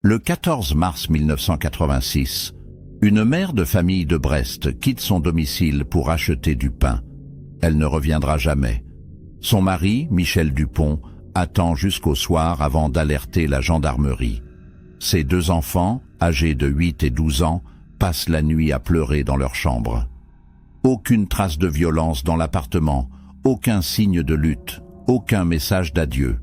Le 14 mars 1986, une mère de famille de Brest quitte son domicile pour acheter du pain. Elle ne reviendra jamais. Son mari, Michel Dupont, attend jusqu'au soir avant d'alerter la gendarmerie. Ses deux enfants, âgés de 8 et 12 ans, passent la nuit à pleurer dans leur chambre. Aucune trace de violence dans l'appartement, aucun signe de lutte, aucun message d'adieu.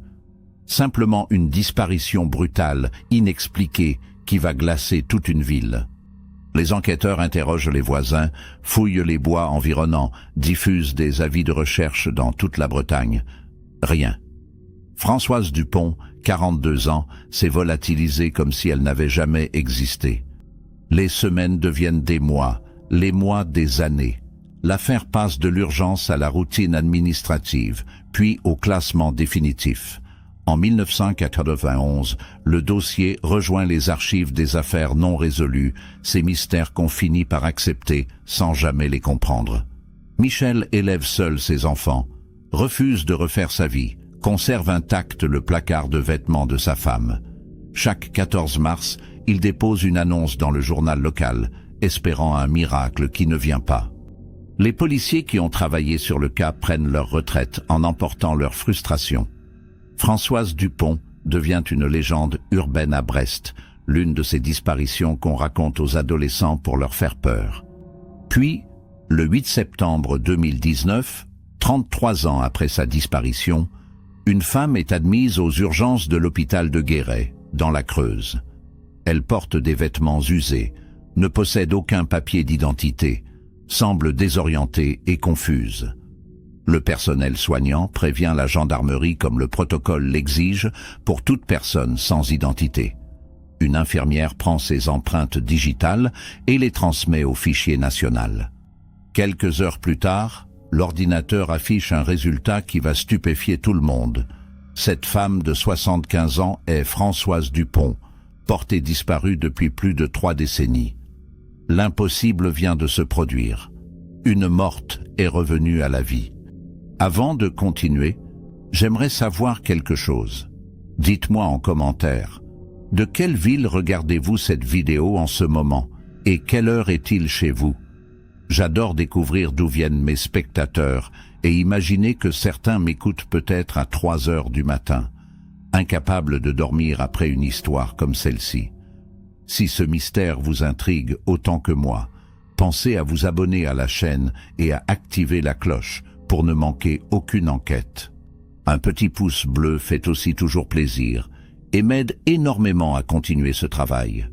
Simplement une disparition brutale, inexpliquée, qui va glacer toute une ville. Les enquêteurs interrogent les voisins, fouillent les bois environnants, diffusent des avis de recherche dans toute la Bretagne. Rien. Françoise Dupont, 42 ans, s'est volatilisée comme si elle n'avait jamais existé. Les semaines deviennent des mois, les mois des années. L'affaire passe de l'urgence à la routine administrative, puis au classement définitif. En 1991, le dossier rejoint les archives des affaires non résolues, ces mystères qu'on finit par accepter sans jamais les comprendre. Michel élève seul ses enfants, refuse de refaire sa vie, conserve intact le placard de vêtements de sa femme. Chaque 14 mars, il dépose une annonce dans le journal local, espérant un miracle qui ne vient pas. Les policiers qui ont travaillé sur le cas prennent leur retraite en emportant leur frustration. Françoise Dupont devient une légende urbaine à Brest, l'une de ces disparitions qu'on raconte aux adolescents pour leur faire peur. Puis, le 8 septembre 2019, 33 ans après sa disparition, une femme est admise aux urgences de l'hôpital de Guéret, dans la Creuse. Elle porte des vêtements usés, ne possède aucun papier d'identité, semble désorientée et confuse. Le personnel soignant prévient la gendarmerie comme le protocole l'exige pour toute personne sans identité. Une infirmière prend ses empreintes digitales et les transmet au fichier national. Quelques heures plus tard, l'ordinateur affiche un résultat qui va stupéfier tout le monde. Cette femme de 75 ans est Françoise Dupont, portée disparue depuis plus de 3 décennies. L'impossible vient de se produire. Une morte est revenue à la vie. Avant de continuer, j'aimerais savoir quelque chose. Dites-moi en commentaire, de quelle ville regardez-vous cette vidéo en ce moment et quelle heure est-il chez vous? J'adore découvrir d'où viennent mes spectateurs et imaginer que certains m'écoutent peut-être à 3 heures du matin, incapables de dormir après une histoire comme celle-ci. Si ce mystère vous intrigue autant que moi, pensez à vous abonner à la chaîne et à activer la cloche pour ne manquer aucune enquête. Un petit pouce bleu fait aussi toujours plaisir et m'aide énormément à continuer ce travail.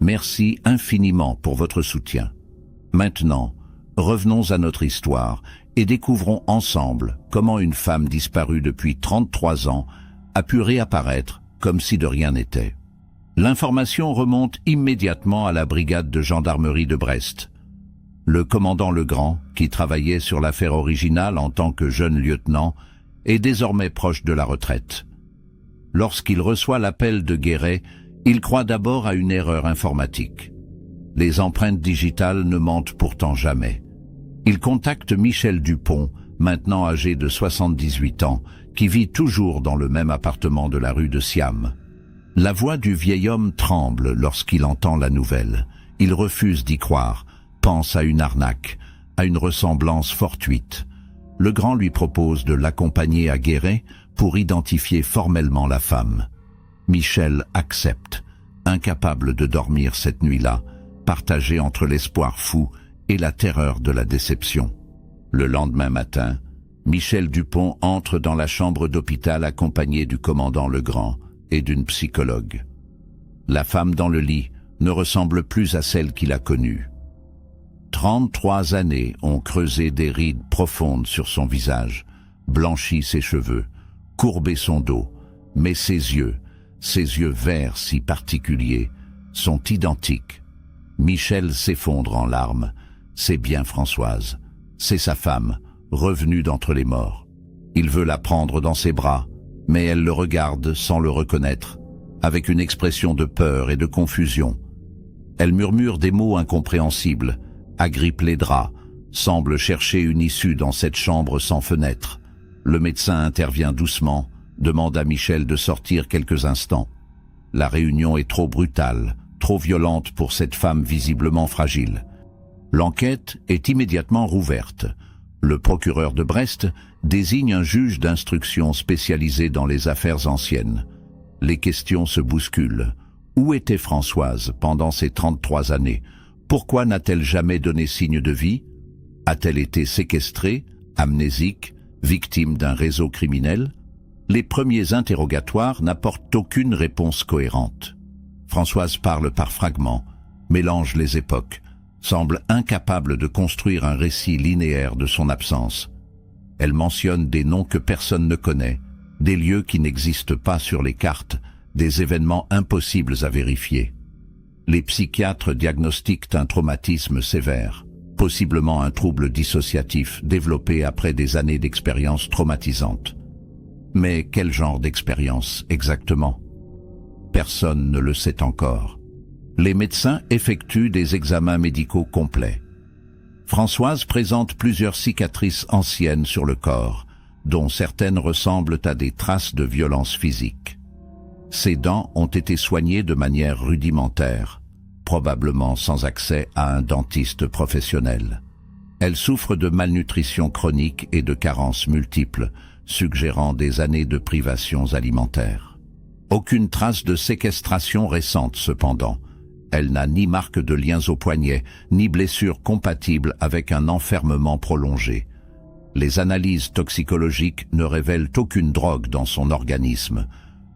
Merci infiniment pour votre soutien. Maintenant, revenons à notre histoire et découvrons ensemble comment une femme disparue depuis 33 ans a pu réapparaître comme si de rien n'était. L'information remonte immédiatement à la brigade de gendarmerie de Brest. Le commandant Legrand, qui travaillait sur l'affaire originale en tant que jeune lieutenant, est désormais proche de la retraite. Lorsqu'il reçoit l'appel de Guéret, il croit d'abord à une erreur informatique. Les empreintes digitales ne mentent pourtant jamais. Il contacte Michel Dupont, maintenant âgé de 78 ans, qui vit toujours dans le même appartement de la rue de Siam. La voix du vieil homme tremble lorsqu'il entend la nouvelle. Il refuse d'y croire, pense à une arnaque, à une ressemblance fortuite. Legrand lui propose de l'accompagner à Guéret pour identifier formellement la femme. Michel accepte, incapable de dormir cette nuit-là, partagé entre l'espoir fou et la terreur de la déception. Le lendemain matin, Michel Dupont entre dans la chambre d'hôpital accompagné du commandant Legrand et d'une psychologue. La femme dans le lit ne ressemble plus à celle qu'il a connue. 33 années ont creusé des rides profondes sur son visage, blanchi ses cheveux, courbé son dos, mais ses yeux verts si particuliers, sont identiques. Michel s'effondre en larmes. C'est bien Françoise. C'est sa femme, revenue d'entre les morts. Il veut la prendre dans ses bras, mais elle le regarde sans le reconnaître, avec une expression de peur et de confusion. Elle murmure des mots incompréhensibles, agrippe les draps, semble chercher une issue dans cette chambre sans fenêtre. Le médecin intervient doucement, demande à Michel de sortir quelques instants. La réunion est trop brutale, trop violente pour cette femme visiblement fragile. L'enquête est immédiatement rouverte. Le procureur de Brest désigne un juge d'instruction spécialisé dans les affaires anciennes. Les questions se bousculent. Où était Françoise pendant ces 33 années? Pourquoi n'a-t-elle jamais donné signe de vie? A-t-elle été séquestrée, amnésique, victime d'un réseau criminel? Les premiers interrogatoires n'apportent aucune réponse cohérente. Françoise parle par fragments, mélange les époques, semble incapable de construire un récit linéaire de son absence. Elle mentionne des noms que personne ne connaît, des lieux qui n'existent pas sur les cartes, des événements impossibles à vérifier. Les psychiatres diagnostiquent un traumatisme sévère, possiblement un trouble dissociatif développé après des années d'expériences traumatisantes. Mais quel genre d'expérience exactement? Personne ne le sait encore. Les médecins effectuent des examens médicaux complets. Françoise présente plusieurs cicatrices anciennes sur le corps, dont certaines ressemblent à des traces de violence physique. Ses dents ont été soignées de manière rudimentaire, probablement sans accès à un dentiste professionnel. Elle souffre de malnutrition chronique et de carences multiples, suggérant des années de privations alimentaires. Aucune trace de séquestration récente cependant. Elle n'a ni marque de liens au poignet, ni blessure compatible avec un enfermement prolongé. Les analyses toxicologiques ne révèlent aucune drogue dans son organisme.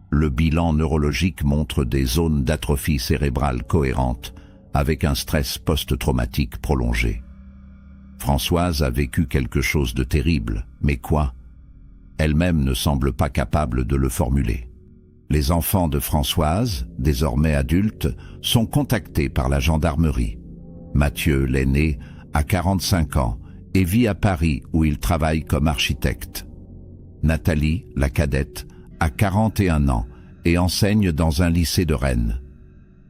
Le bilan neurologique montre des zones d'atrophie cérébrale cohérentes, avec un stress post-traumatique prolongé. Françoise a vécu quelque chose de terrible, mais quoi? Elle-même ne semble pas capable de le formuler. Les enfants de Françoise, désormais adultes, sont contactés par la gendarmerie. Mathieu, l'aîné, a 45 ans et vit à Paris où il travaille comme architecte. Nathalie, la cadette, a 41 ans et enseigne dans un lycée de Rennes.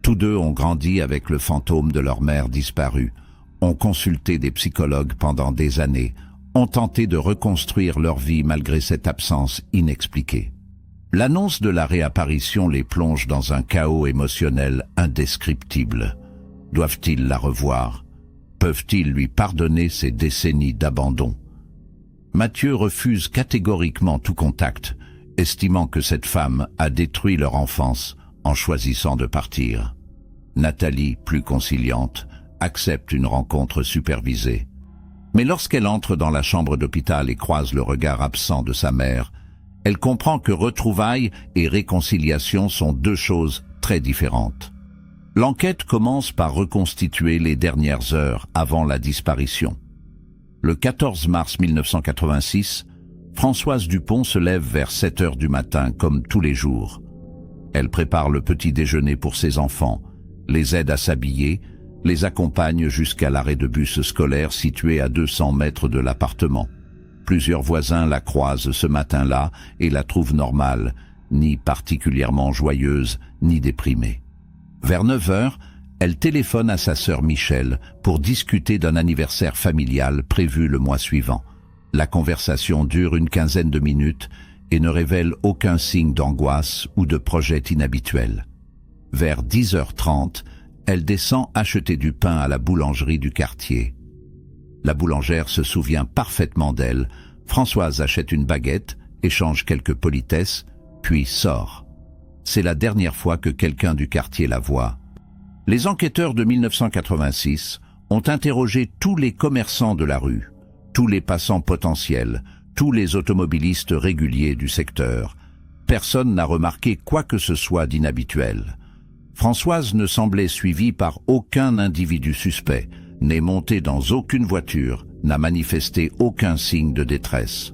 Tous deux ont grandi avec le fantôme de leur mère disparue, ont consulté des psychologues pendant des années, ont tenté de reconstruire leur vie malgré cette absence inexpliquée. L'annonce de la réapparition les plonge dans un chaos émotionnel indescriptible. Doivent-ils la revoir? Peuvent-ils lui pardonner ces décennies d'abandon? Mathieu refuse catégoriquement tout contact, estimant que cette femme a détruit leur enfance en choisissant de partir. Nathalie, plus conciliante, accepte une rencontre supervisée. Mais lorsqu'elle entre dans la chambre d'hôpital et croise le regard absent de sa mère, elle comprend que retrouvailles et réconciliation sont deux choses très différentes. L'enquête commence par reconstituer les dernières heures avant la disparition. Le 14 mars 1986, Françoise Dupont se lève vers 7 heures du matin comme tous les jours. Elle prépare le petit déjeuner pour ses enfants, les aide à s'habiller, les accompagne jusqu'à l'arrêt de bus scolaire situé à 200 mètres de l'appartement. Plusieurs voisins la croisent ce matin-là et la trouvent normale, ni particulièrement joyeuse, ni déprimée. Vers 9 heures, elle téléphone à sa sœur Michel pour discuter d'un anniversaire familial prévu le mois suivant. La conversation dure une quinzaine de minutes et ne révèle aucun signe d'angoisse ou de projet inhabituel. Vers 10h30, elle descend acheter du pain à la boulangerie du quartier. La boulangère se souvient parfaitement d'elle. Françoise achète une baguette, échange quelques politesses, puis sort. C'est la dernière fois que quelqu'un du quartier la voit. Les enquêteurs de 1986 ont interrogé tous les commerçants de la rue, tous les passants potentiels, tous les automobilistes réguliers du secteur. Personne n'a remarqué quoi que ce soit d'inhabituel. Françoise ne semblait suivie par aucun individu suspect, n'est montée dans aucune voiture, n'a manifesté aucun signe de détresse.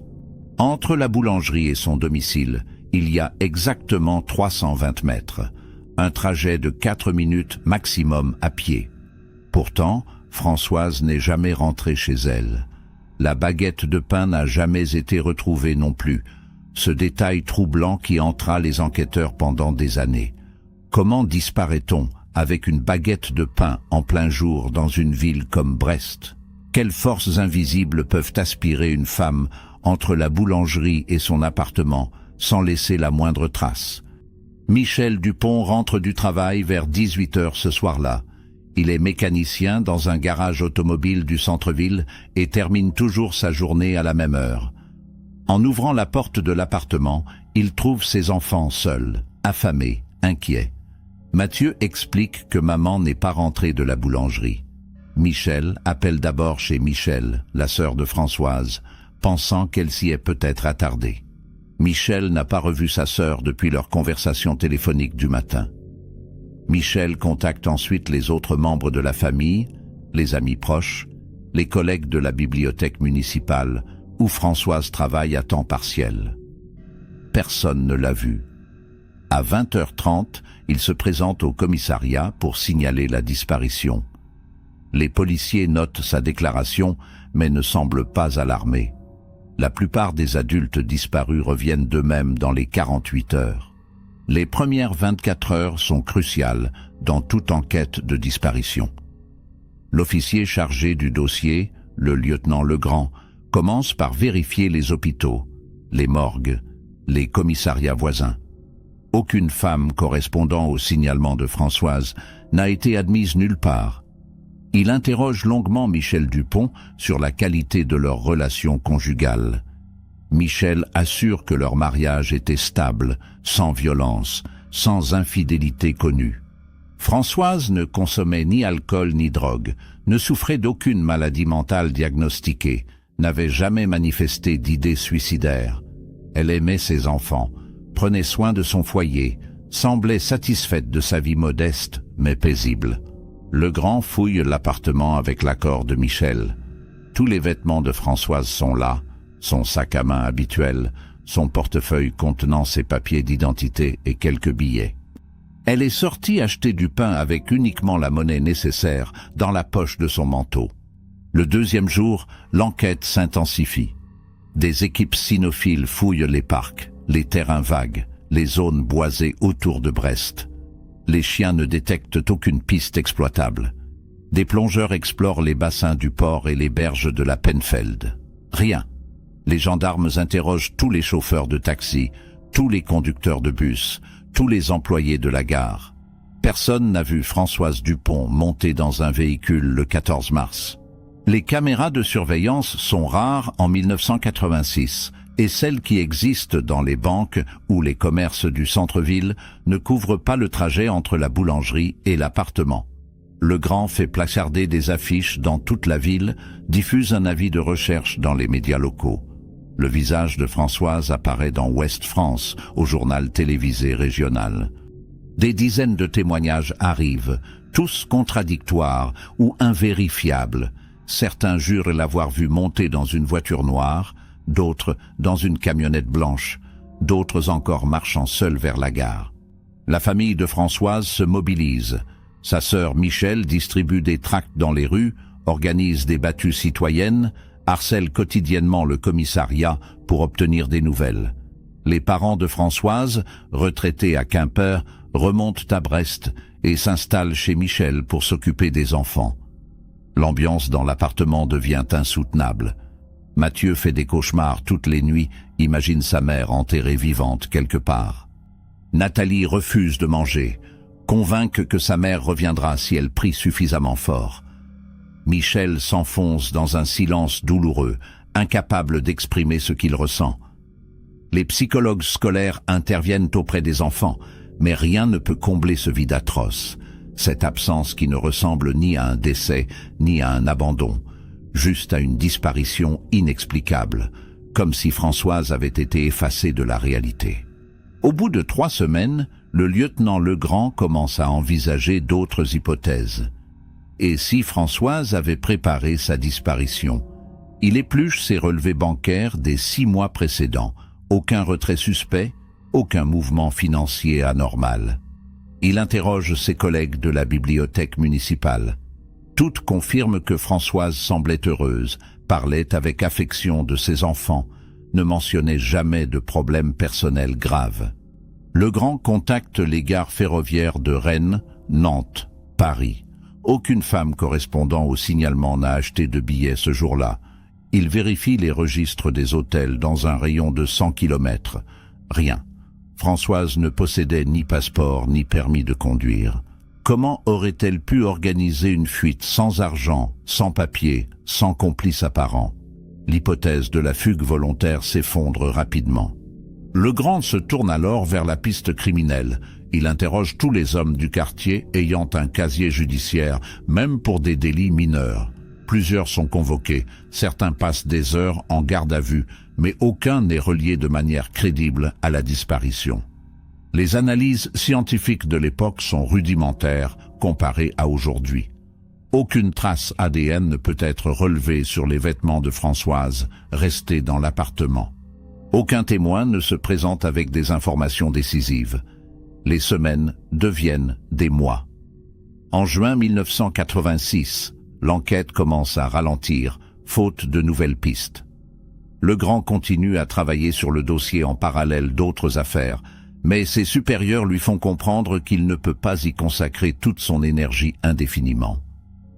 Entre la boulangerie et son domicile, il y a exactement 320 mètres, un trajet de 4 minutes maximum à pied. Pourtant, Françoise n'est jamais rentrée chez elle. La baguette de pain n'a jamais été retrouvée non plus, ce détail troublant qui hantera les enquêteurs pendant des années. Comment disparaît-on avec une baguette de pain en plein jour dans une ville comme Brest? Quelles forces invisibles peuvent aspirer une femme entre la boulangerie et son appartement sans laisser la moindre trace? Michel Dupont rentre du travail vers 18 h ce soir-là. Il est mécanicien dans un garage automobile du centre-ville et termine toujours sa journée à la même heure. En ouvrant la porte de l'appartement, il trouve ses enfants seuls, affamés, inquiets. Mathieu explique que maman n'est pas rentrée de la boulangerie. Michel appelle d'abord chez Michel, la sœur de Françoise, pensant qu'elle s'y est peut-être attardée. Michel n'a pas revu sa sœur depuis leur conversation téléphonique du matin. Michel contacte ensuite les autres membres de la famille, les amis proches, les collègues de la bibliothèque municipale, où Françoise travaille à temps partiel. Personne ne l'a vue. À 20 h 30, il se présente au commissariat pour signaler la disparition. Les policiers notent sa déclaration, mais ne semblent pas alarmés. La plupart des adultes disparus reviennent d'eux-mêmes dans les 48 heures. Les premières 24 heures sont cruciales dans toute enquête de disparition. L'officier chargé du dossier, le lieutenant Legrand, commence par vérifier les hôpitaux, les morgues, les commissariats voisins. Aucune femme correspondant au signalement de Françoise n'a été admise nulle part. Il interroge longuement Michel Dupont sur la qualité de leur relation conjugale. Michel assure que leur mariage était stable, sans violence, sans infidélité connue. Françoise ne consommait ni alcool ni drogue, ne souffrait d'aucune maladie mentale diagnostiquée, n'avait jamais manifesté d'idées suicidaires. Elle aimait ses enfants, prenait soin de son foyer, semblait satisfaite de sa vie modeste mais paisible. Legrand fouille l'appartement avec l'accord de Michel. Tous les vêtements de Françoise sont là, son sac à main habituel, son portefeuille contenant ses papiers d'identité et quelques billets. Elle est sortie acheter du pain avec uniquement la monnaie nécessaire dans la poche de son manteau. Le deuxième jour, l'enquête s'intensifie. Des équipes cynophiles fouillent les parcs, les terrains vagues, les zones boisées autour de Brest. Les chiens ne détectent aucune piste exploitable. Des plongeurs explorent les bassins du port et les berges de la Penfeld. Rien. Les gendarmes interrogent tous les chauffeurs de taxi, tous les conducteurs de bus, tous les employés de la gare. Personne n'a vu Françoise Dupont monter dans un véhicule le 14 mars. Les caméras de surveillance sont rares en 1986 et celles qui existent dans les banques ou les commerces du centre-ville ne couvrent pas le trajet entre la boulangerie et l'appartement. Legrand fait placarder des affiches dans toute la ville, diffuse un avis de recherche dans les médias locaux. Le visage de Françoise apparaît dans Ouest France, au journal télévisé régional. Des dizaines de témoignages arrivent, tous contradictoires ou invérifiables. Certains jurent l'avoir vue monter dans une voiture noire, d'autres dans une camionnette blanche, d'autres encore marchant seuls vers la gare. La famille de Françoise se mobilise. Sa sœur Michel distribue des tracts dans les rues, organise des battues citoyennes, harcèle quotidiennement le commissariat pour obtenir des nouvelles. Les parents de Françoise, retraités à Quimper, remontent à Brest et s'installent chez Michel pour s'occuper des enfants. L'ambiance dans l'appartement devient insoutenable. Mathieu fait des cauchemars toutes les nuits, imagine sa mère enterrée vivante quelque part. Nathalie refuse de manger, convainc que sa mère reviendra si elle prie suffisamment fort. Michel s'enfonce dans un silence douloureux, incapable d'exprimer ce qu'il ressent. Les psychologues scolaires interviennent auprès des enfants, mais rien ne peut combler ce vide atroce, cette absence qui ne ressemble ni à un décès, ni à un abandon, juste à une disparition inexplicable, comme si Françoise avait été effacée de la réalité. Au bout de 3 semaines, le lieutenant Legrand commence à envisager d'autres hypothèses. Et si Françoise avait préparé sa disparition? Il épluche ses relevés bancaires des 6 mois précédents. Aucun retrait suspect, aucun mouvement financier anormal. Il interroge ses collègues de la bibliothèque municipale. Toutes confirment que Françoise semblait heureuse, parlait avec affection de ses enfants, ne mentionnait jamais de problèmes personnels graves. Legrand contacte les gares ferroviaires de Rennes, Nantes, Paris. Aucune femme correspondant au signalement n'a acheté de billets ce jour-là. Il vérifie les registres des hôtels dans un rayon de 100 km. Rien. Françoise ne possédait ni passeport ni permis de conduire. Comment aurait-elle pu organiser une fuite sans argent, sans papier, sans complice apparent? L'hypothèse de la fugue volontaire s'effondre rapidement. Legrand se tourne alors vers la piste criminelle. Il interroge tous les hommes du quartier ayant un casier judiciaire, même pour des délits mineurs. Plusieurs sont convoqués, certains passent des heures en garde à vue, mais aucun n'est relié de manière crédible à la disparition. Les analyses scientifiques de l'époque sont rudimentaires comparées à aujourd'hui. Aucune trace ADN ne peut être relevée sur les vêtements de Françoise restés dans l'appartement. Aucun témoin ne se présente avec des informations décisives. Les semaines deviennent des mois. En juin 1986, l'enquête commence à ralentir, faute de nouvelles pistes. Legrand continue à travailler sur le dossier en parallèle d'autres affaires, mais ses supérieurs lui font comprendre qu'il ne peut pas y consacrer toute son énergie indéfiniment.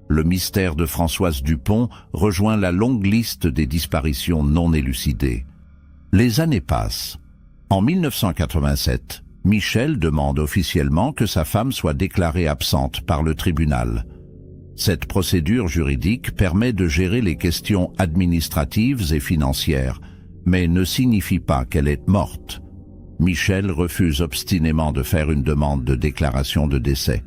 Le mystère de Françoise Dupont rejoint la longue liste des disparitions non élucidées. Les années passent. En 1987, Michel demande officiellement que sa femme soit déclarée absente par le tribunal. Cette procédure juridique permet de gérer les questions administratives et financières, mais ne signifie pas qu'elle est morte. Michel refuse obstinément de faire une demande de déclaration de décès.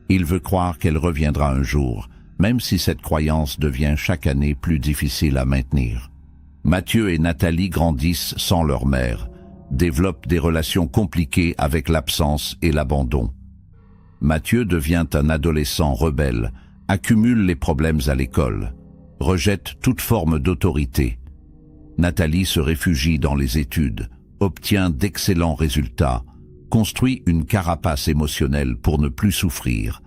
Il veut croire qu'elle reviendra un jour, même si cette croyance devient chaque année plus difficile à maintenir. Mathieu et Nathalie grandissent sans leur mère, développent des relations compliquées avec l'absence et l'abandon. Mathieu devient un adolescent rebelle, accumule les problèmes à l'école, rejette toute forme d'autorité. Nathalie se réfugie dans les études, obtient d'excellents résultats, construit une carapace émotionnelle pour ne plus souffrir.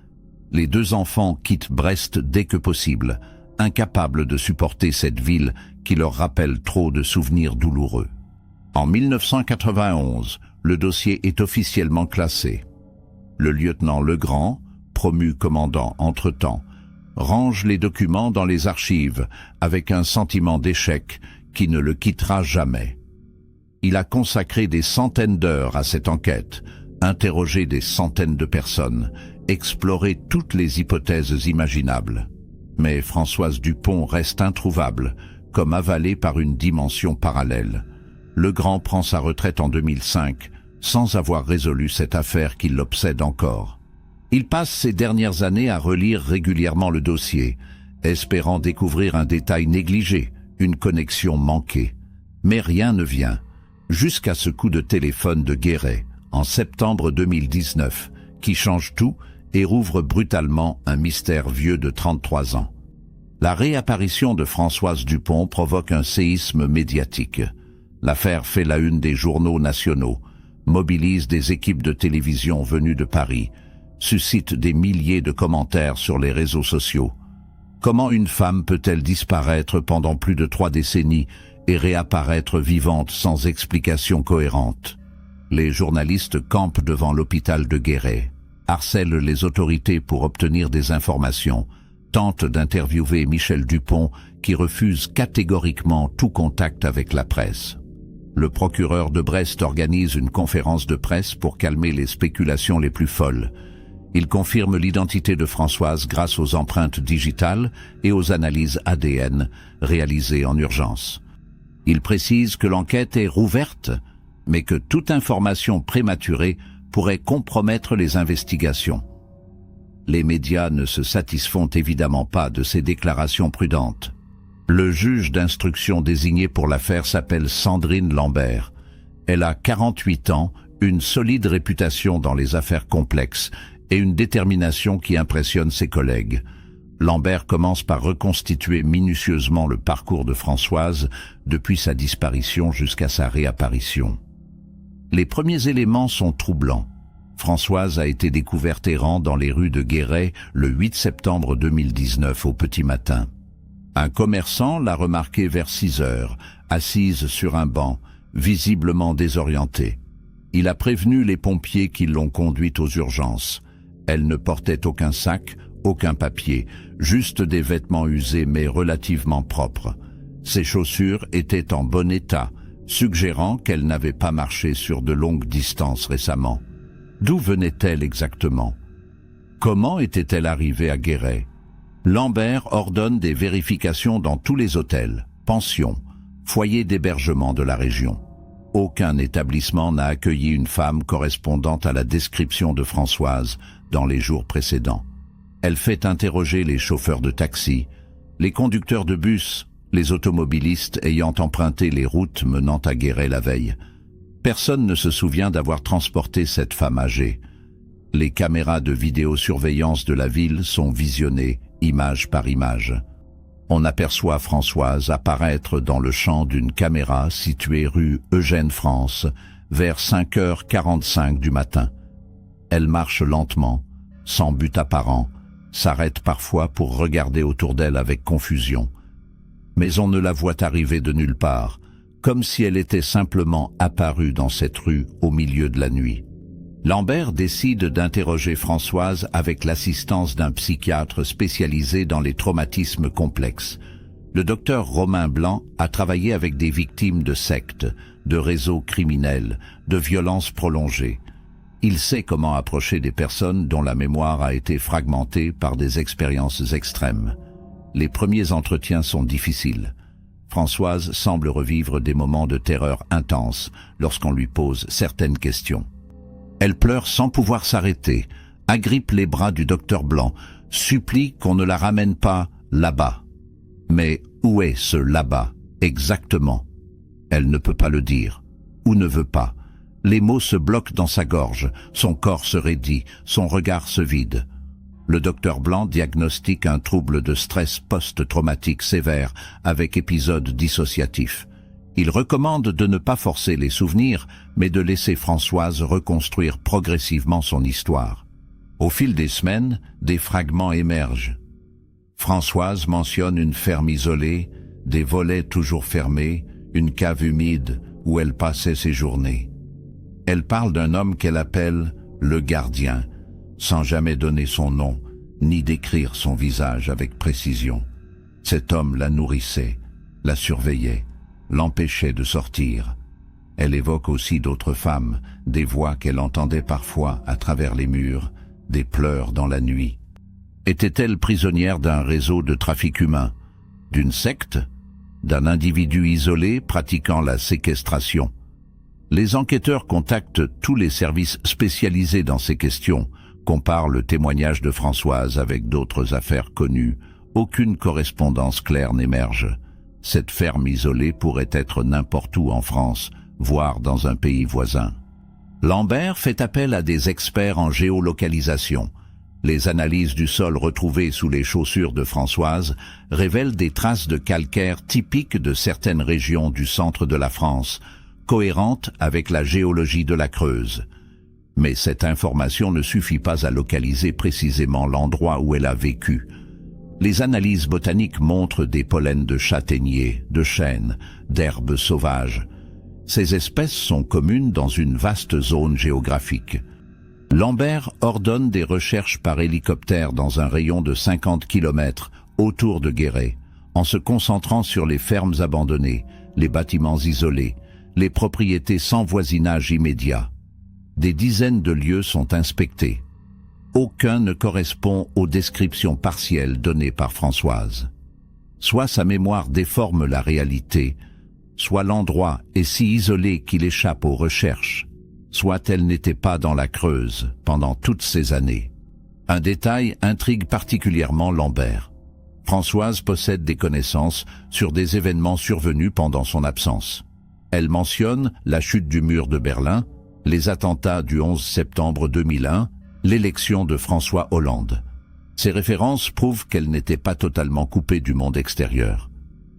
Les deux enfants quittent Brest dès que possible, incapables de supporter cette ville qui leur rappelle trop de souvenirs douloureux. En 1991, le dossier est officiellement classé. Le lieutenant Legrand, promu commandant entre-temps, range les documents dans les archives avec un sentiment d'échec qui ne le quittera jamais. Il a consacré des centaines d'heures à cette enquête, interrogé des centaines de personnes, exploré toutes les hypothèses imaginables. Mais Françoise Dupont reste introuvable, comme avalée par une dimension parallèle. Legrand prend sa retraite en 2005, sans avoir résolu cette affaire qui l'obsède encore. Il passe ces dernières années à relire régulièrement le dossier, espérant découvrir un détail négligé, une connexion manquée. Mais rien ne vient, jusqu'à ce coup de téléphone de Guéret, en septembre 2019, qui change tout et rouvre brutalement un mystère vieux de 33 ans. La réapparition de Françoise Dupont provoque un séisme médiatique. L'affaire fait la une des journaux nationaux, mobilise des équipes de télévision venues de Paris, suscite des milliers de commentaires sur les réseaux sociaux. Comment une femme peut-elle disparaître pendant plus de 3 décennies et réapparaître vivante sans explication cohérente? Les journalistes campent devant l'hôpital de Guéret, harcèlent les autorités pour obtenir des informations, tentent d'interviewer Michel Dupont qui refuse catégoriquement tout contact avec la presse. Le procureur de Brest organise une conférence de presse pour calmer les spéculations les plus folles. Il confirme l'identité de Françoise grâce aux empreintes digitales et aux analyses ADN réalisées en urgence. Il précise que l'enquête est rouverte, mais que toute information prématurée pourrait compromettre les investigations. Les médias ne se satisfont évidemment pas de ces déclarations prudentes. Le juge d'instruction désigné pour l'affaire s'appelle Sandrine Lambert. Elle a 48 ans, une solide réputation dans les affaires complexes et une détermination qui impressionne ses collègues. Lambert commence par reconstituer minutieusement le parcours de Françoise depuis sa disparition jusqu'à sa réapparition. Les premiers éléments sont troublants. Françoise a été découverte errant dans les rues de Guéret le 8 septembre 2019 au petit matin. Un commerçant l'a remarquée vers 6 heures, assise sur un banc, visiblement désorientée. Il a prévenu les pompiers qui l'ont conduite aux urgences. Elle ne portait aucun sac, aucun papier, juste des vêtements usés mais relativement propres. Ses chaussures étaient en bon état, suggérant qu'elle n'avait pas marché sur de longues distances récemment. D'où venait-elle exactement? Comment était-elle arrivée à Guéret? Lambert ordonne des vérifications dans tous les hôtels, pensions, foyers d'hébergement de la région. Aucun établissement n'a accueilli une femme correspondant à la description de Françoise dans les jours précédents. Elle fait interroger les chauffeurs de taxi, les conducteurs de bus, les automobilistes ayant emprunté les routes menant à Guéret la veille. Personne ne se souvient d'avoir transporté cette femme âgée. Les caméras de vidéosurveillance de la ville sont visionnées, image par image. On aperçoit Françoise apparaître dans le champ d'une caméra située rue Eugène-France, vers 5h45 du matin. Elle marche lentement, sans but apparent, s'arrête parfois pour regarder autour d'elle avec confusion. Mais on ne la voit arriver de nulle part, comme si elle était simplement apparue dans cette rue au milieu de la nuit. Lambert décide d'interroger Françoise avec l'assistance d'un psychiatre spécialisé dans les traumatismes complexes. Le docteur Romain Blanc a travaillé avec des victimes de sectes, de réseaux criminels, de violences prolongées. Il sait comment approcher des personnes dont la mémoire a été fragmentée par des expériences extrêmes. Les premiers entretiens sont difficiles. Françoise semble revivre des moments de terreur intense lorsqu'on lui pose certaines questions. Elle pleure sans pouvoir s'arrêter, agrippe les bras du docteur Blanc, supplie qu'on ne la ramène pas là-bas. Mais où est ce là-bas, exactement? Elle ne peut pas le dire, ou ne veut pas. Les mots se bloquent dans sa gorge, son corps se raidit, son regard se vide. Le docteur Blanc diagnostique un trouble de stress post-traumatique sévère avec épisode dissociatif. Il recommande de ne pas forcer les souvenirs, mais de laisser Françoise reconstruire progressivement son histoire. Au fil des semaines, des fragments émergent. Françoise mentionne une ferme isolée, des volets toujours fermés, une cave humide où elle passait ses journées. Elle parle d'un homme qu'elle appelle « le gardien », sans jamais donner son nom, ni décrire son visage avec précision. Cet homme la nourrissait, la surveillait, l'empêchait de sortir. Elle évoque aussi d'autres femmes, des voix qu'elle entendait parfois à travers les murs, des pleurs dans la nuit. Était-elle prisonnière d'un réseau de trafic humain, d'une secte, d'un individu isolé pratiquant la séquestration? Les enquêteurs contactent tous les services spécialisés dans ces questions, comparent le témoignage de Françoise avec d'autres affaires connues. Aucune correspondance claire n'émerge. Cette ferme isolée pourrait être n'importe où en France, voire dans un pays voisin. Lambert fait appel à des experts en géolocalisation. Les analyses du sol retrouvées sous les chaussures de Françoise révèlent des traces de calcaire typiques de certaines régions du centre de la France, cohérentes avec la géologie de la Creuse. Mais cette information ne suffit pas à localiser précisément l'endroit où elle a vécu. Les analyses botaniques montrent des pollens de châtaigniers, de chênes, d'herbes sauvages. Ces espèces sont communes dans une vaste zone géographique. Lambert ordonne des recherches par hélicoptère dans un rayon de 50 km autour de Guéret, en se concentrant sur les fermes abandonnées, les bâtiments isolés, les propriétés sans voisinage immédiat. Des dizaines de lieux sont inspectés. Aucun ne correspond aux descriptions partielles données par Françoise. Soit sa mémoire déforme la réalité, soit l'endroit est si isolé qu'il échappe aux recherches, soit elle n'était pas dans la Creuse pendant toutes ces années. Un détail intrigue particulièrement Lambert. Françoise possède des connaissances sur des événements survenus pendant son absence. Elle mentionne la chute du mur de Berlin, les attentats du 11 septembre 2001, l'élection de François Hollande. Ces références prouvent qu'elle n'était pas totalement coupée du monde extérieur.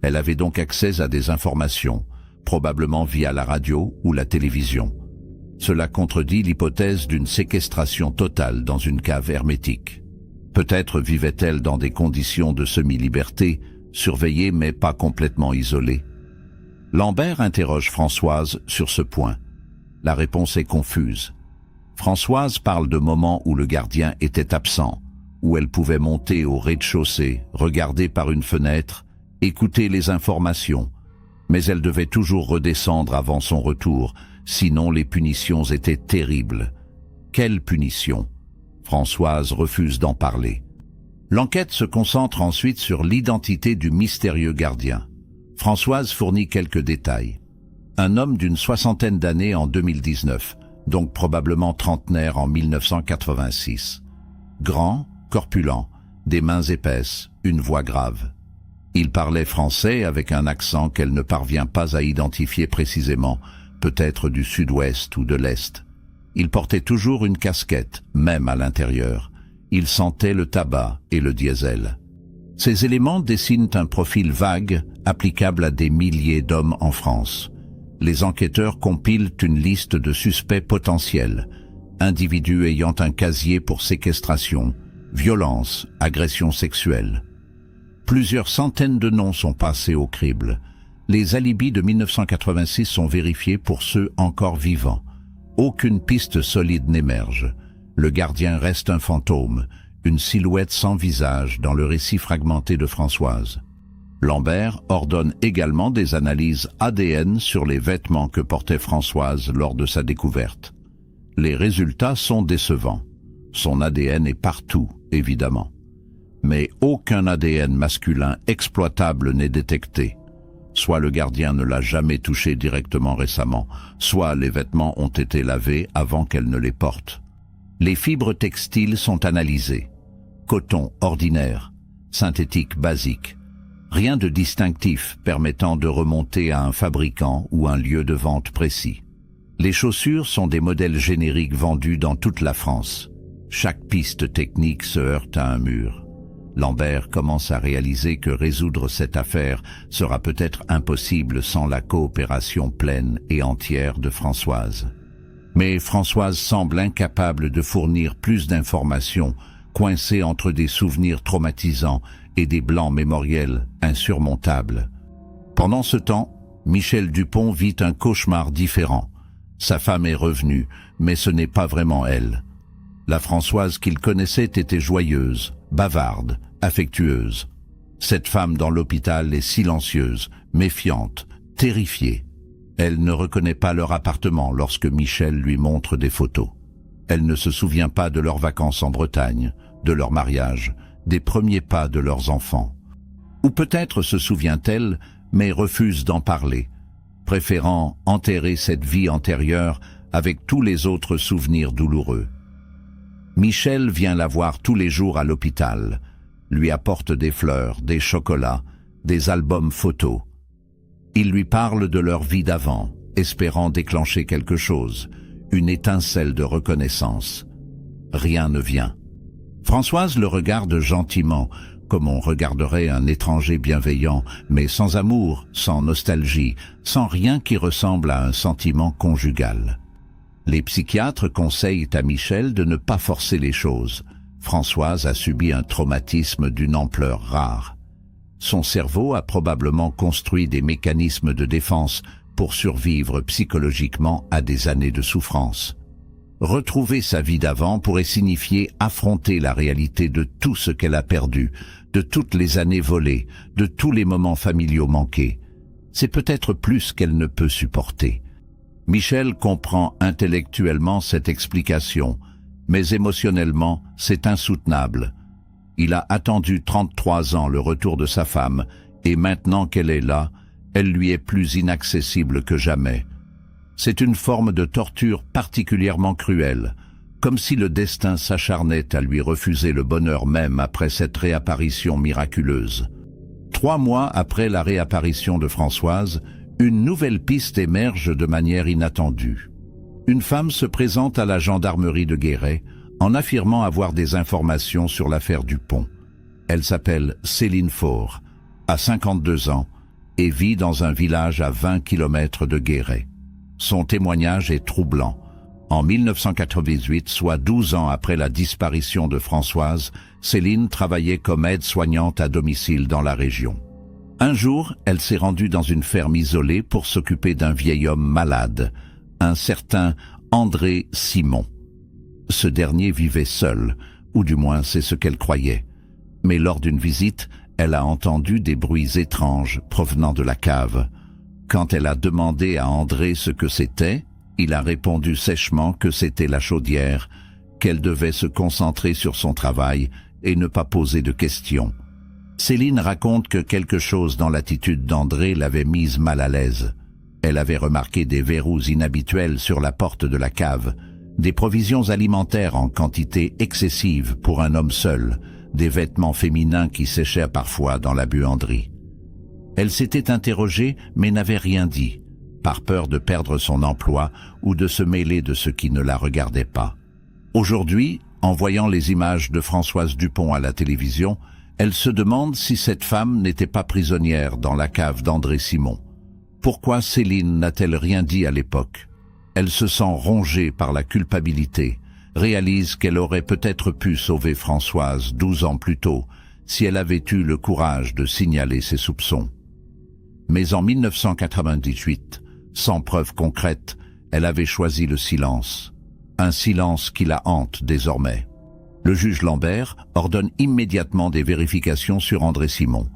Elle avait donc accès à des informations, probablement via la radio ou la télévision. Cela contredit l'hypothèse d'une séquestration totale dans une cave hermétique. Peut-être vivait-elle dans des conditions de semi-liberté, surveillée mais pas complètement isolée. Lambert interroge Françoise sur ce point. La réponse est confuse. Françoise parle de moments où le gardien était absent, où elle pouvait monter au rez-de-chaussée, regarder par une fenêtre, écouter les informations. Mais elle devait toujours redescendre avant son retour, sinon les punitions étaient terribles. Quelle punition? Françoise refuse d'en parler. L'enquête se concentre ensuite sur l'identité du mystérieux gardien. Françoise fournit quelques détails. Un homme d'une soixantaine d'années en 2019, donc probablement trentenaire en 1986. Grand, corpulent, des mains épaisses, une voix grave. Il parlait français avec un accent qu'elle ne parvient pas à identifier précisément, peut-être du sud-ouest ou de l'est. Il portait toujours une casquette, même à l'intérieur. Il sentait le tabac et le diesel. Ces éléments dessinent un profil vague, applicable à des milliers d'hommes en France. Les enquêteurs compilent une liste de suspects potentiels, individus ayant un casier pour séquestration, violence, agression sexuelle. Plusieurs centaines de noms sont passés au crible. Les alibis de 1986 sont vérifiés pour ceux encore vivants. Aucune piste solide n'émerge. Le gardien reste un fantôme, une silhouette sans visage dans le récit fragmenté de Françoise. Lambert ordonne également des analyses ADN sur les vêtements que portait Françoise lors de sa découverte. Les résultats sont décevants. Son ADN est partout, évidemment. Mais aucun ADN masculin exploitable n'est détecté. Soit le gardien ne l'a jamais touché directement récemment, soit les vêtements ont été lavés avant qu'elle ne les porte. Les fibres textiles sont analysées. Coton ordinaire, synthétique basique. Rien de distinctif permettant de remonter à un fabricant ou un lieu de vente précis. Les chaussures sont des modèles génériques vendus dans toute la France. Chaque piste technique se heurte à un mur. Lambert commence à réaliser que résoudre cette affaire sera peut-être impossible sans la coopération pleine et entière de Françoise. Mais Françoise semble incapable de fournir plus d'informations, coincée entre des souvenirs traumatisants et des blancs mémoriels insurmontables. Pendant ce temps, Michel Dupont vit un cauchemar différent. Sa femme est revenue, mais ce n'est pas vraiment elle. La Françoise qu'il connaissait était joyeuse, bavarde, affectueuse. Cette femme dans l'hôpital est silencieuse, méfiante, terrifiée. Elle ne reconnaît pas leur appartement lorsque Michel lui montre des photos. Elle ne se souvient pas de leurs vacances en Bretagne, de leur mariage, des premiers pas de leurs enfants. Ou peut-être se souvient-elle, mais refuse d'en parler, préférant enterrer cette vie antérieure avec tous les autres souvenirs douloureux. Michel vient la voir tous les jours à l'hôpital, lui apporte des fleurs, des chocolats, des albums photos. Il lui parle de leur vie d'avant, espérant déclencher quelque chose, une étincelle de reconnaissance. Rien ne vient. Françoise le regarde gentiment, comme on regarderait un étranger bienveillant, mais sans amour, sans nostalgie, sans rien qui ressemble à un sentiment conjugal. Les psychiatres conseillent à Michel de ne pas forcer les choses. Françoise a subi un traumatisme d'une ampleur rare. Son cerveau a probablement construit des mécanismes de défense pour survivre psychologiquement à des années de souffrance. Retrouver sa vie d'avant pourrait signifier affronter la réalité de tout ce qu'elle a perdu, de toutes les années volées, de tous les moments familiaux manqués. C'est peut-être plus qu'elle ne peut supporter. Michel comprend intellectuellement cette explication, mais émotionnellement, c'est insoutenable. Il a attendu 33 ans le retour de sa femme, et maintenant qu'elle est là, elle lui est plus inaccessible que jamais. C'est une forme de torture particulièrement cruelle, comme si le destin s'acharnait à lui refuser le bonheur même après cette réapparition miraculeuse. 3 mois après la réapparition de Françoise, une nouvelle piste émerge de manière inattendue. Une femme se présente à la gendarmerie de Guéret en affirmant avoir des informations sur l'affaire Dupont. Elle s'appelle Céline Faure, a 52 ans et vit dans un village à 20 km de Guéret. Son témoignage est troublant. En 1998, soit 12 ans après la disparition de Françoise, Céline travaillait comme aide-soignante à domicile dans la région. Un jour, elle s'est rendue dans une ferme isolée pour s'occuper d'un vieil homme malade, un certain André Simon. Ce dernier vivait seul, ou du moins c'est ce qu'elle croyait. Mais lors d'une visite, elle a entendu des bruits étranges provenant de la cave. Quand elle a demandé à André ce que c'était, il a répondu sèchement que c'était la chaudière, qu'elle devait se concentrer sur son travail et ne pas poser de questions. Céline raconte que quelque chose dans l'attitude d'André l'avait mise mal à l'aise. Elle avait remarqué des verrous inhabituels sur la porte de la cave, des provisions alimentaires en quantité excessive pour un homme seul, des vêtements féminins qui séchaient parfois dans la buanderie. Elle s'était interrogée mais n'avait rien dit, par peur de perdre son emploi ou de se mêler de ce qui ne la regardait pas. Aujourd'hui, en voyant les images de Françoise Dupont à la télévision, elle se demande si cette femme n'était pas prisonnière dans la cave d'André Simon. Pourquoi Céline n'a-t-elle rien dit à l'époque? Elle se sent rongée par la culpabilité, réalise qu'elle aurait peut-être pu sauver Françoise 12 ans plus tôt, si elle avait eu le courage de signaler ses soupçons. Mais en 1998, sans preuve concrète, elle avait choisi le silence. Un silence qui la hante désormais. Le juge Lambert ordonne immédiatement des vérifications sur André Simon.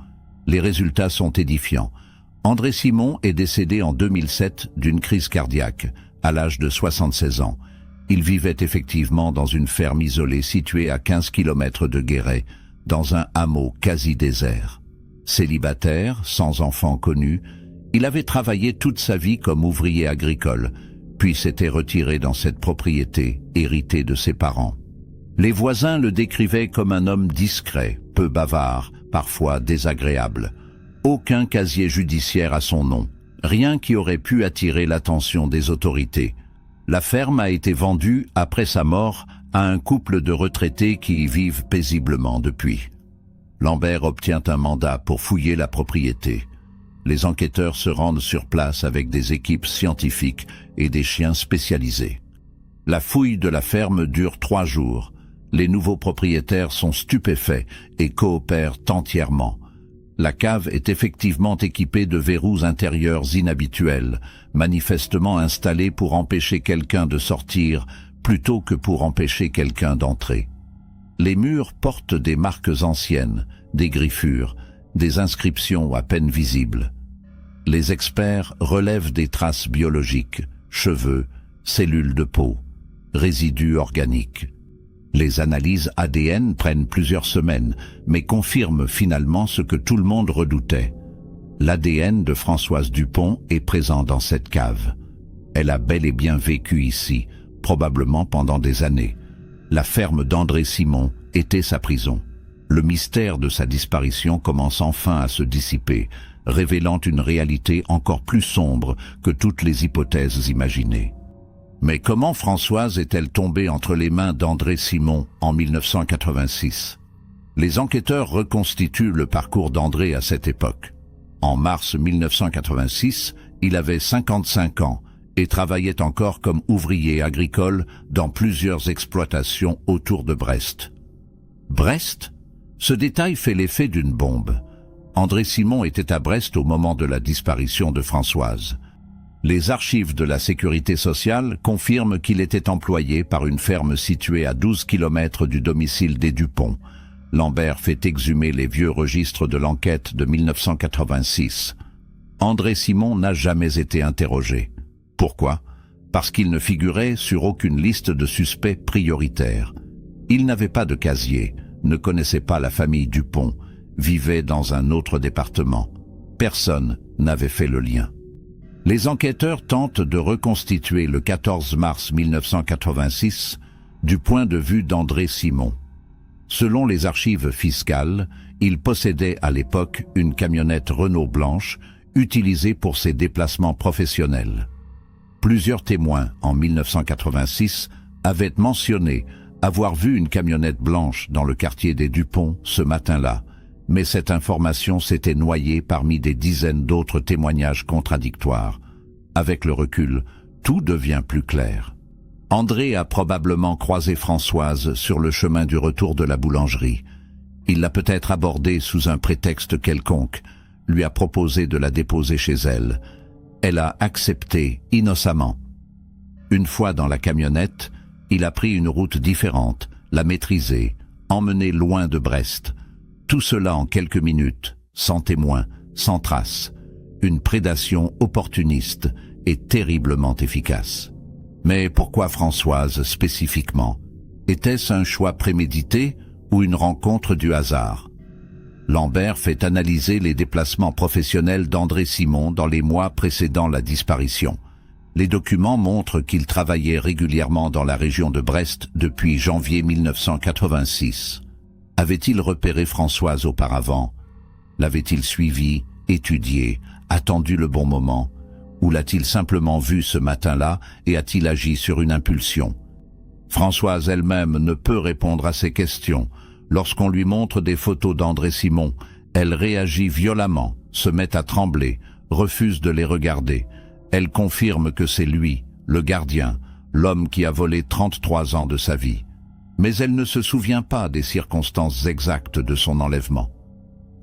Les résultats sont édifiants. André Simon est décédé en 2007 d'une crise cardiaque, à l'âge de 76 ans. Il vivait effectivement dans une ferme isolée située à 15 km de Guéret, dans un hameau quasi désert. Célibataire, sans enfant connu, il avait travaillé toute sa vie comme ouvrier agricole, puis s'était retiré dans cette propriété, héritée de ses parents. Les voisins le décrivaient comme un homme discret, peu bavard, parfois désagréable. Aucun casier judiciaire à son nom, rien qui aurait pu attirer l'attention des autorités. La ferme a été vendue après sa mort à un couple de retraités qui y vivent paisiblement depuis. Lambert obtient un mandat pour fouiller la propriété. Les enquêteurs se rendent sur place avec des équipes scientifiques et des chiens spécialisés. La fouille de la ferme dure 3 jours. Les nouveaux propriétaires sont stupéfaits et coopèrent entièrement. La cave est effectivement équipée de verrous intérieurs inhabituels, manifestement installés pour empêcher quelqu'un de sortir plutôt que pour empêcher quelqu'un d'entrer. Les murs portent des marques anciennes, des griffures, des inscriptions à peine visibles. Les experts relèvent des traces biologiques, cheveux, cellules de peau, résidus organiques. Les analyses ADN prennent plusieurs semaines, mais confirment finalement ce que tout le monde redoutait. L'ADN de Françoise Dupont est présent dans cette cave. Elle a bel et bien vécu ici, probablement pendant des années. La ferme d'André Simon était sa prison. Le mystère de sa disparition commence enfin à se dissiper, révélant une réalité encore plus sombre que toutes les hypothèses imaginées. Mais comment Françoise est-elle tombée entre les mains d'André Simon en 1986? Les enquêteurs reconstituent le parcours d'André à cette époque. En mars 1986, il avait 55 ans et travaillait encore comme ouvrier agricole dans plusieurs exploitations autour de Brest. Brest? Ce détail fait l'effet d'une bombe. André Simon était à Brest au moment de la disparition de Françoise. Les archives de la sécurité sociale confirment qu'il était employé par une ferme située à 12 km du domicile des Dupont. Lambert fait exhumer les vieux registres de l'enquête de 1986. André Simon n'a jamais été interrogé. Pourquoi? Parce qu'il ne figurait sur aucune liste de suspects prioritaires. Il n'avait pas de casier, ne connaissait pas la famille Dupont, vivait dans un autre département. Personne n'avait fait le lien. Les enquêteurs tentent de reconstituer le 14 mars 1986 du point de vue d'André Simon. Selon les archives fiscales, il possédait à l'époque une camionnette Renault blanche utilisée pour ses déplacements professionnels. Plusieurs témoins en 1986 avaient mentionné avoir vu une camionnette blanche dans le quartier des Dupont ce matin-là, mais cette information s'était noyée parmi des dizaines d'autres témoignages contradictoires. Avec le recul, tout devient plus clair. André a probablement croisé Françoise sur le chemin du retour de la boulangerie. Il l'a peut-être abordée sous un prétexte quelconque, lui a proposé de la déposer chez elle. Elle a accepté innocemment. Une fois dans la camionnette, il a pris une route différente, l'a maîtrisée, emmené loin de Brest. Tout cela en quelques minutes, sans témoin, sans trace. une prédation opportuniste et terriblement efficace. Mais pourquoi Françoise spécifiquement? Était-ce un choix prémédité ou une rencontre du hasard? Lambert fait analyser les déplacements professionnels d'André Simon dans les mois précédant la disparition. Les documents montrent qu'il travaillait régulièrement dans la région de Brest depuis janvier 1986. Avait-il repéré Françoise auparavant? L'avait-il suivi, étudié, attendu le bon moment? Ou l'a-t-il simplement vu ce matin-là et a-t-il agi sur une impulsion? Françoise elle-même ne peut répondre à ces questions. Lorsqu'on lui montre des photos d'André Simon, elle réagit violemment, se met à trembler, refuse de les regarder. Elle confirme que c'est lui, le gardien, l'homme qui a volé 33 ans de sa vie. Mais elle ne se souvient pas des circonstances exactes de son enlèvement.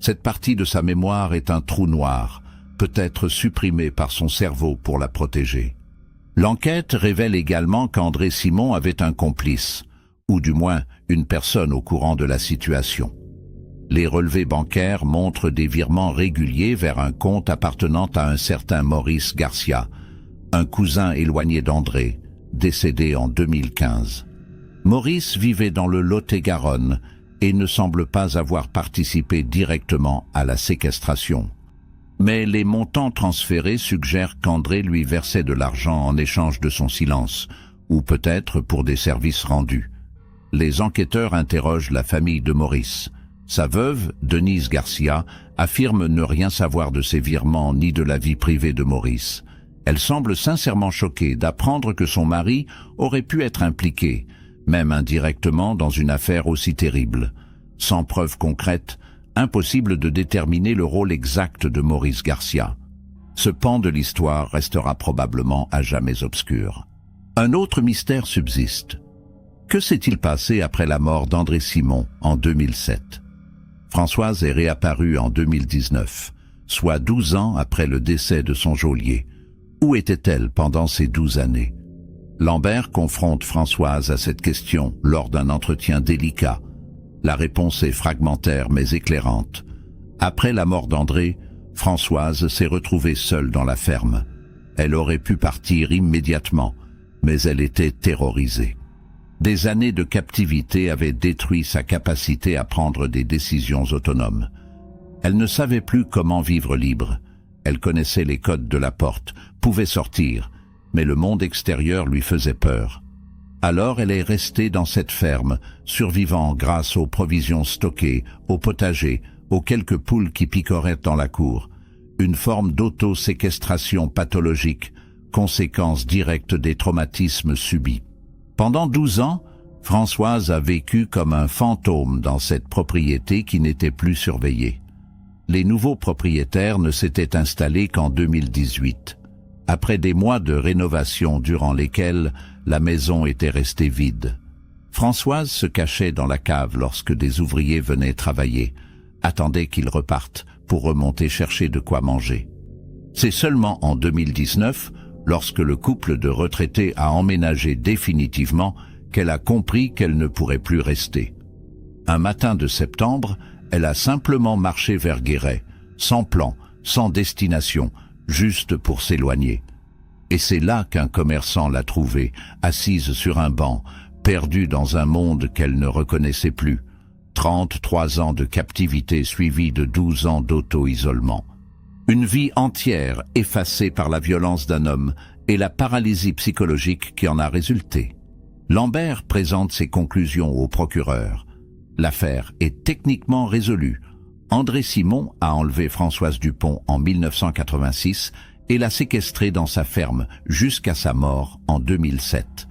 Cette partie de sa mémoire est un trou noir, peut-être supprimée par son cerveau pour la protéger. L'enquête révèle également qu'André Simon avait un complice, ou du moins une personne au courant de la situation. Les relevés bancaires montrent des virements réguliers vers un compte appartenant à un certain Maurice Garcia, un cousin éloigné d'André, décédé en 2015. Maurice vivait dans le Lot-et-Garonne et ne semble pas avoir participé directement à la séquestration. Mais les montants transférés suggèrent qu'André lui versait de l'argent en échange de son silence, ou peut-être pour des services rendus. Les enquêteurs interrogent la famille de Maurice. Sa veuve, Denise Garcia, affirme ne rien savoir de ces virements ni de la vie privée de Maurice. Elle semble sincèrement choquée d'apprendre que son mari aurait pu être impliqué, même indirectement, dans une affaire aussi terrible. Sans preuve concrète, impossible de déterminer le rôle exact de Maurice Garcia. Ce pan de l'histoire restera probablement à jamais obscur. Un autre mystère subsiste. Que s'est-il passé après la mort d'André Simon en 2007? Françoise est réapparue en 2019, soit 12 ans après le décès de son geôlier. Où était-elle pendant ces 12 années? Lambert confronte Françoise à cette question lors d'un entretien délicat. La réponse est fragmentaire mais éclairante. Après la mort d'André, Françoise s'est retrouvée seule dans la ferme. Elle aurait pu partir immédiatement, mais elle était terrorisée. Des années de captivité avaient détruit sa capacité à prendre des décisions autonomes. Elle ne savait plus comment vivre libre. Elle connaissait les codes de la porte, pouvait sortir, mais le monde extérieur lui faisait peur. Alors elle est restée dans cette ferme, survivant grâce aux provisions stockées, au potager, aux quelques poules qui picoraient dans la cour. Une forme d'auto-séquestration pathologique, conséquence directe des traumatismes subis. Pendant 12 ans, Françoise a vécu comme un fantôme dans cette propriété qui n'était plus surveillée. Les nouveaux propriétaires ne s'étaient installés qu'en 2018, après des mois de rénovation durant lesquels la maison était restée vide. Françoise se cachait dans la cave lorsque des ouvriers venaient travailler, attendait qu'ils repartent pour remonter chercher de quoi manger. C'est seulement en 2019, lorsque le couple de retraités a emménagé définitivement, qu'elle a compris qu'elle ne pourrait plus rester. Un matin de septembre, elle a simplement marché vers Guéret, sans plan, sans destination, juste pour s'éloigner. Et c'est là qu'un commerçant l'a trouvée, assise sur un banc, perdue dans un monde qu'elle ne reconnaissait plus. 33 ans de captivité suivis de 12 ans d'auto-isolement. Une vie entière effacée par la violence d'un homme et la paralysie psychologique qui en a résulté. Lambert présente ses conclusions au procureur. L'affaire est techniquement résolue. André Simon a enlevé Françoise Dupont en 1986 et l'a séquestrée dans sa ferme jusqu'à sa mort en 2007.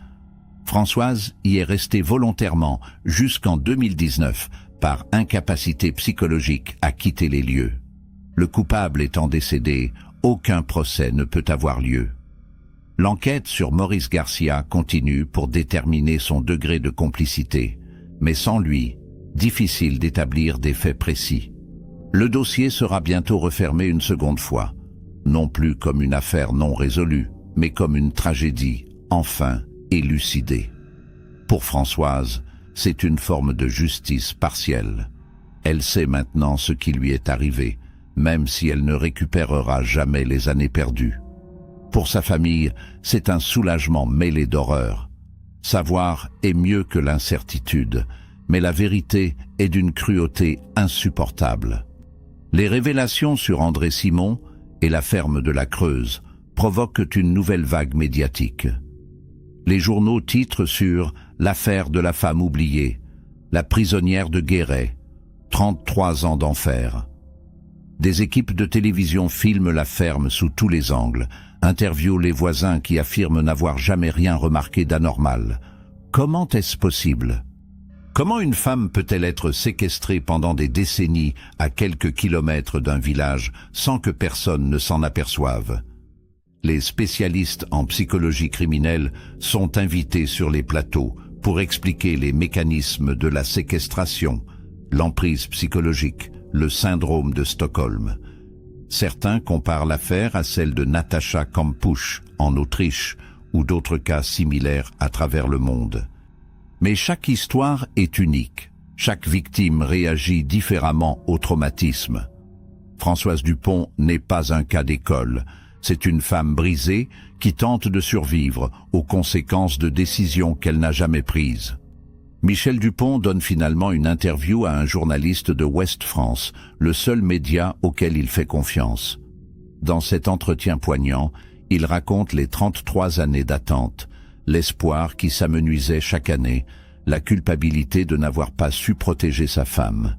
Françoise y est restée volontairement jusqu'en 2019 par incapacité psychologique à quitter les lieux. Le coupable étant décédé, aucun procès ne peut avoir lieu. L'enquête sur Maurice Garcia continue pour déterminer son degré de complicité, mais sans lui, difficile d'établir des faits précis. Le dossier sera bientôt refermé une seconde fois, non plus comme une affaire non résolue, mais comme une tragédie, enfin élucidée. Pour Françoise, c'est une forme de justice partielle. Elle sait maintenant ce qui lui est arrivé, même si elle ne récupérera jamais les années perdues. Pour sa famille, c'est un soulagement mêlé d'horreur. Savoir est mieux que l'incertitude, mais la vérité est d'une cruauté insupportable. Les révélations sur André Simon et la ferme de la Creuse provoquent une nouvelle vague médiatique. Les journaux titrent sur « L'affaire de la femme oubliée »,« La prisonnière de Guéret »,« 33 ans d'enfer ». Des équipes de télévision filment la ferme sous tous les angles, interviewent les voisins qui affirment n'avoir jamais rien remarqué d'anormal. Comment est-ce possible? Comment une femme peut-elle être séquestrée pendant des décennies à quelques kilomètres d'un village sans que personne ne s'en aperçoive? Les spécialistes en psychologie criminelle sont invités sur les plateaux pour expliquer les mécanismes de la séquestration, l'emprise psychologique, le syndrome de Stockholm. Certains comparent l'affaire à celle de Natascha Kampusch en Autriche ou d'autres cas similaires à travers le monde. Mais chaque histoire est unique. Chaque victime réagit différemment au traumatisme. Françoise Dupont n'est pas un cas d'école. C'est une femme brisée qui tente de survivre aux conséquences de décisions qu'elle n'a jamais prises. Michel Dupont donne finalement une interview à un journaliste de Ouest France, le seul média auquel il fait confiance. Dans cet entretien poignant, il raconte les 33 années d'attente, l'espoir qui s'amenuisait chaque année, la culpabilité de n'avoir pas su protéger sa femme.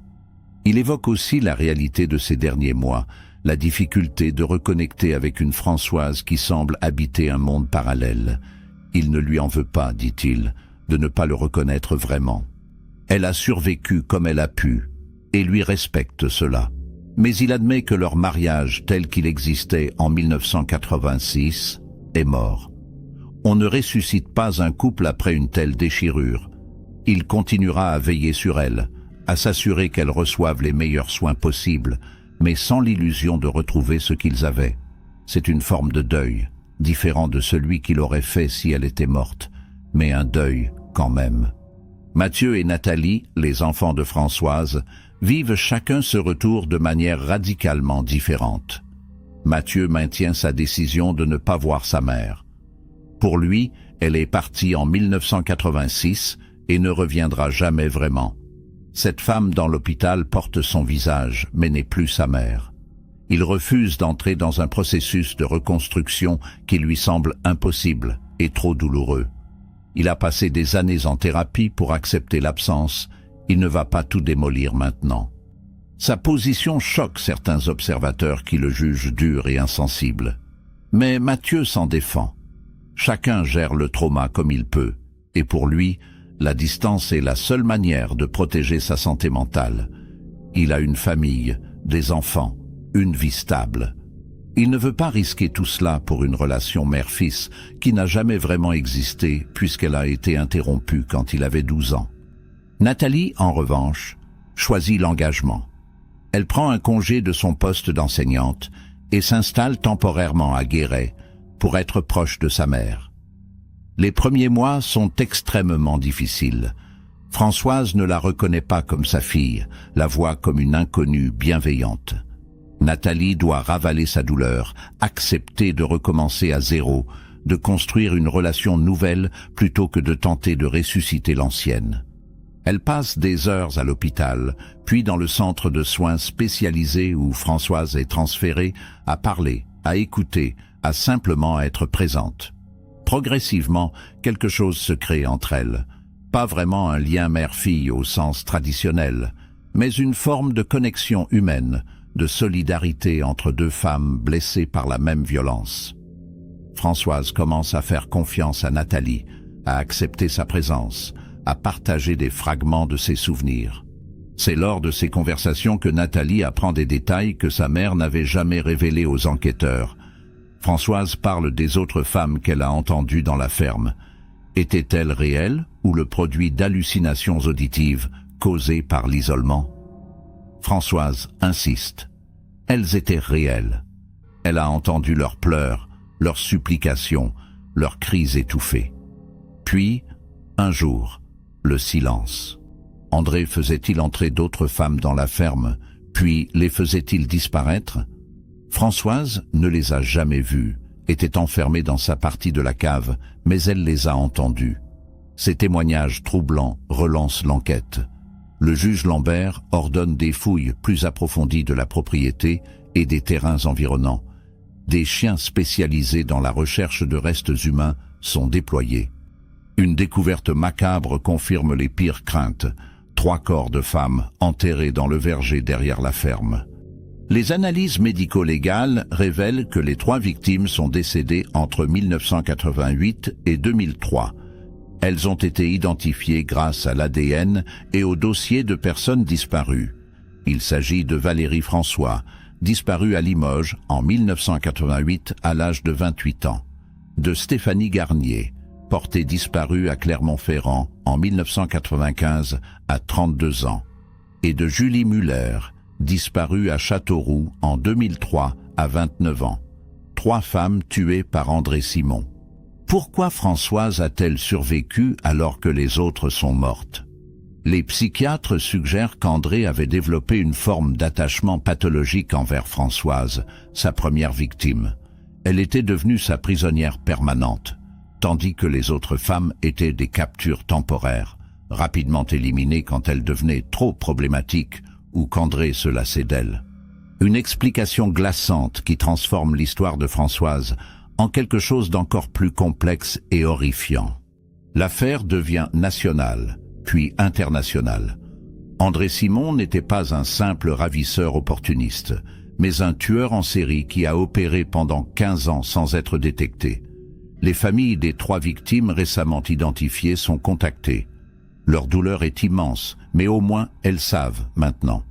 Il évoque aussi la réalité de ces derniers mois, la difficulté de reconnecter avec une Françoise qui semble habiter un monde parallèle. Il ne lui en veut pas, dit-il, de ne pas le reconnaître vraiment. Elle a survécu comme elle a pu, et lui respecte cela. Mais il admet que leur mariage tel qu'il existait en 1986 est mort. On ne ressuscite pas un couple après une telle déchirure. Il continuera à veiller sur elle, à s'assurer qu'elle reçoive les meilleurs soins possibles, mais sans l'illusion de retrouver ce qu'ils avaient. C'est une forme de deuil, différent de celui qu'il aurait fait si elle était morte, mais un deuil quand même. Mathieu et Nathalie, les enfants de Françoise, vivent chacun ce retour de manière radicalement différente. Mathieu maintient sa décision de ne pas voir sa mère. Pour lui, elle est partie en 1986 et ne reviendra jamais vraiment. Cette femme dans l'hôpital porte son visage, mais n'est plus sa mère. Il refuse d'entrer dans un processus de reconstruction qui lui semble impossible et trop douloureux. Il a passé des années en thérapie pour accepter l'absence. Il ne va pas tout démolir maintenant. Sa position choque certains observateurs qui le jugent dur et insensible. Mais Mathieu s'en défend. Chacun gère le trauma comme il peut, et pour lui, la distance est la seule manière de protéger sa santé mentale. Il a une famille, des enfants, une vie stable. Il ne veut pas risquer tout cela pour une relation mère-fils qui n'a jamais vraiment existé puisqu'elle a été interrompue quand il avait 12 ans. Nathalie, en revanche, choisit l'engagement. Elle prend un congé de son poste d'enseignante et s'installe temporairement à Guéret pour être proche de sa mère. Les premiers mois sont extrêmement difficiles. Françoise ne la reconnaît pas comme sa fille, la voit comme une inconnue bienveillante. Nathalie doit ravaler sa douleur, accepter de recommencer à zéro, de construire une relation nouvelle plutôt que de tenter de ressusciter l'ancienne. Elle passe des heures à l'hôpital, puis dans le centre de soins spécialisé où Françoise est transférée, à parler, à écouter, à simplement être présente. Progressivement, quelque chose se crée entre elles. Pas vraiment un lien mère-fille au sens traditionnel, mais une forme de connexion humaine, de solidarité entre deux femmes blessées par la même violence. Françoise commence à faire confiance à Nathalie, à accepter sa présence, à partager des fragments de ses souvenirs. C'est lors de ces conversations que Nathalie apprend des détails que sa mère n'avait jamais révélés aux enquêteurs. Françoise parle des autres femmes qu'elle a entendues dans la ferme. Étaient-elles réelles ou le produit d'hallucinations auditives causées par l'isolement? Françoise insiste. Elles étaient réelles. Elle a entendu leurs pleurs, leurs supplications, leurs cris étouffés. Puis, un jour, le silence. André faisait-il entrer d'autres femmes dans la ferme, Puis les faisait-il disparaître? Françoise ne les a jamais vus, était enfermée dans sa partie de la cave, mais elle les a entendus. Ces témoignages troublants relancent l'enquête. Le juge Lambert ordonne des fouilles plus approfondies de la propriété et des terrains environnants. Des chiens spécialisés dans la recherche de restes humains sont déployés. Une découverte macabre confirme les pires craintes. 3 corps de femmes enterrés dans le verger derrière la ferme. Les analyses médico-légales révèlent que les 3 victimes sont décédées entre 1988 et 2003. Elles ont été identifiées grâce à l'ADN et au dossier de personnes disparues. Il s'agit de Valérie François, disparue à Limoges en 1988 à l'âge de 28 ans, de Stéphanie Garnier, portée disparue à Clermont-Ferrand en 1995 à 32 ans, et de Julie Muller, disparue à Châteauroux en 2003 à 29 ans. 3 femmes tuées par André Simon. Pourquoi Françoise a-t-elle survécu alors que les autres sont mortes? Les psychiatres suggèrent qu'André avait développé une forme d'attachement pathologique envers Françoise, sa première victime. Elle était devenue sa prisonnière permanente, tandis que les autres femmes étaient des captures temporaires, rapidement éliminées quand elles devenaient trop problématiques ou qu'André se lassait d'elles. Une explication glaçante qui transforme l'histoire de Françoise en quelque chose d'encore plus complexe et horrifiant. L'affaire devient nationale, puis internationale. André Simon n'était pas un simple ravisseur opportuniste, mais un tueur en série qui a opéré pendant 15 ans sans être détecté. Les familles des 3 victimes récemment identifiées sont contactées. Leur douleur est immense, mais au moins elles savent maintenant.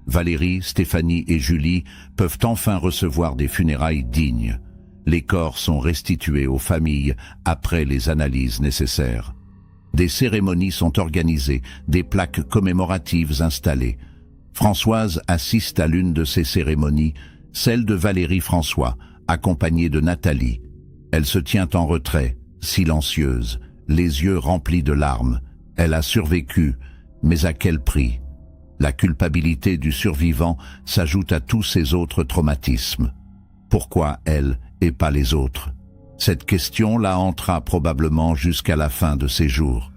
Valérie, Stéphanie et Julie peuvent enfin recevoir des funérailles dignes. Les corps sont restitués aux familles après les analyses nécessaires. Des cérémonies sont organisées, des plaques commémoratives installées. Françoise assiste à l'une de ces cérémonies, celle de Valérie François, accompagnée de Nathalie. Elle se tient en retrait, silencieuse, les yeux remplis de larmes. Elle a survécu, mais à quel prix? La culpabilité du survivant s'ajoute à tous ses autres traumatismes. Pourquoi elle et pas les autres? Cette question la hantera probablement jusqu'à la fin de ses jours.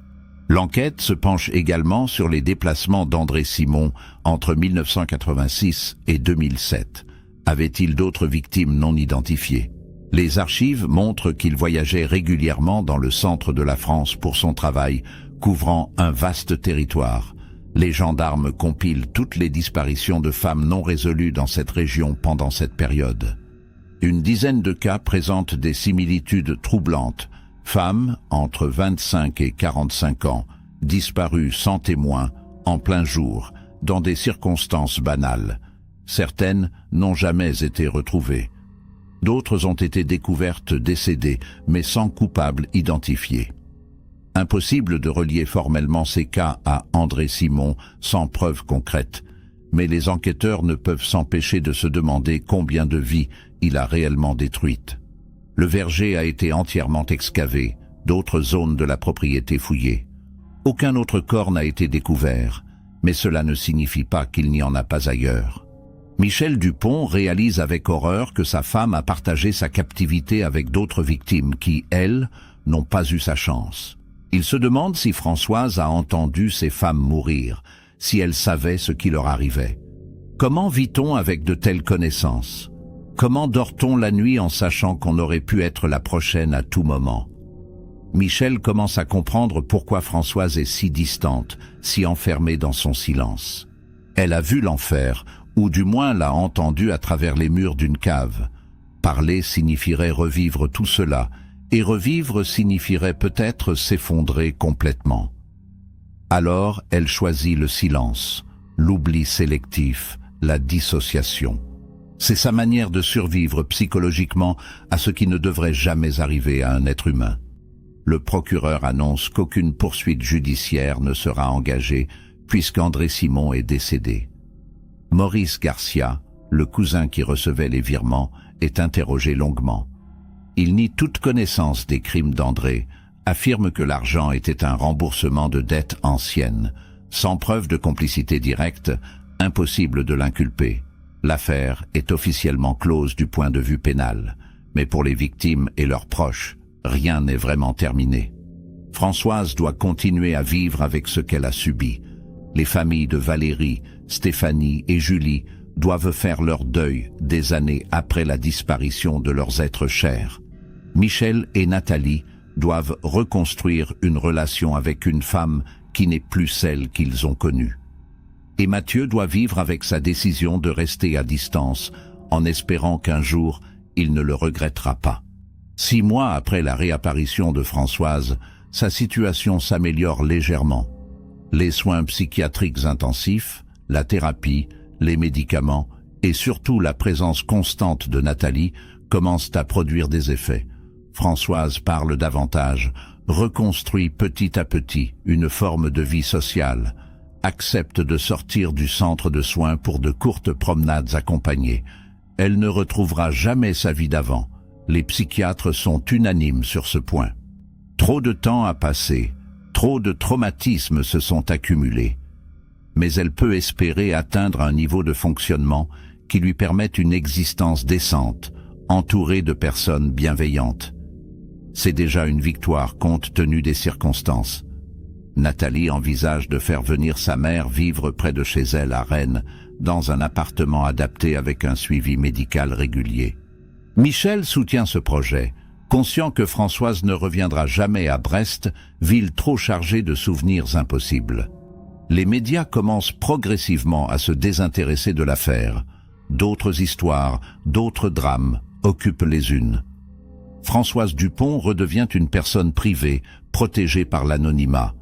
L'enquête se penche également sur les déplacements d'André Simon entre 1986 et 2007. Avait-il d'autres victimes non identifiées? Les archives montrent qu'il voyageait régulièrement dans le centre de la France pour son travail, couvrant un vaste territoire. Les gendarmes compilent toutes les disparitions de femmes non résolues dans cette région pendant cette période. Une dizaine de cas présentent des similitudes troublantes. Femmes entre 25 et 45 ans, disparues sans témoin, en plein jour, dans des circonstances banales. Certaines n'ont jamais été retrouvées. D'autres ont été découvertes décédées, mais sans coupable identifié. Impossible de relier formellement ces cas à André Simon sans preuve concrète, mais les enquêteurs ne peuvent s'empêcher de se demander combien de vies il a réellement détruites. Le verger a été entièrement excavé, d'autres zones de la propriété fouillées. Aucun autre corps n'a été découvert, mais cela ne signifie pas qu'il n'y en a pas ailleurs. Michel Dupont réalise avec horreur que sa femme a partagé sa captivité avec d'autres victimes qui, elles, n'ont pas eu sa chance. Il se demande si Françoise a entendu ces femmes mourir, si elle savait ce qui leur arrivait. Comment vit-on avec de telles connaissances? Comment dort-on la nuit en sachant qu'on aurait pu être la prochaine à tout moment? Michel commence à comprendre pourquoi Françoise est si distante, si enfermée dans son silence. Elle a vu l'enfer, ou du moins l'a entendu à travers les murs d'une cave. Parler signifierait revivre tout cela, et revivre signifierait peut-être s'effondrer complètement. Alors, elle choisit le silence, l'oubli sélectif, la dissociation. C'est sa manière de survivre psychologiquement à ce qui ne devrait jamais arriver à un être humain. Le procureur annonce qu'aucune poursuite judiciaire ne sera engagée puisqu'André Simon est décédé. Maurice Garcia, le cousin qui recevait les virements, est interrogé longuement. Il nie toute connaissance des crimes d'André, affirme que l'argent était un remboursement de dettes anciennes. Sans preuve de complicité directe, Impossible de l'inculper. L'affaire est officiellement close du point de vue pénal, mais pour les victimes et leurs proches, rien n'est vraiment terminé. Françoise doit continuer à vivre avec ce qu'elle a subi. Les familles de Valérie, Stéphanie et Julie doivent faire leur deuil des années après la disparition de leurs êtres chers. Michel et Nathalie doivent reconstruire une relation avec une femme qui n'est plus celle qu'ils ont connue. Et Mathieu doit vivre avec sa décision de rester à distance, en espérant qu'un jour, il ne le regrettera pas. 6 mois après la réapparition de Françoise, sa situation s'améliore légèrement. Les soins psychiatriques intensifs, la thérapie, les médicaments et surtout la présence constante de Nathalie commencent à produire des effets. Françoise parle davantage, reconstruit petit à petit une forme de vie sociale, accepte de sortir du centre de soins pour de courtes promenades accompagnées. Elle ne retrouvera jamais sa vie d'avant. Les psychiatres sont unanimes sur ce point. Trop de temps a passé, trop de traumatismes se sont accumulés. Mais elle peut espérer atteindre un niveau de fonctionnement qui lui permette une existence décente, entourée de personnes bienveillantes. C'est déjà une victoire compte tenu des circonstances. Nathalie envisage de faire venir sa mère vivre près de chez elle à Rennes, dans un appartement adapté avec un suivi médical régulier. Michel soutient ce projet, conscient que Françoise ne reviendra jamais à Brest, ville trop chargée de souvenirs impossibles. Les médias commencent progressivement à se désintéresser de l'affaire. D'autres histoires, d'autres drames occupent les unes. Françoise Dupont redevient une personne privée, protégée par l'anonymat.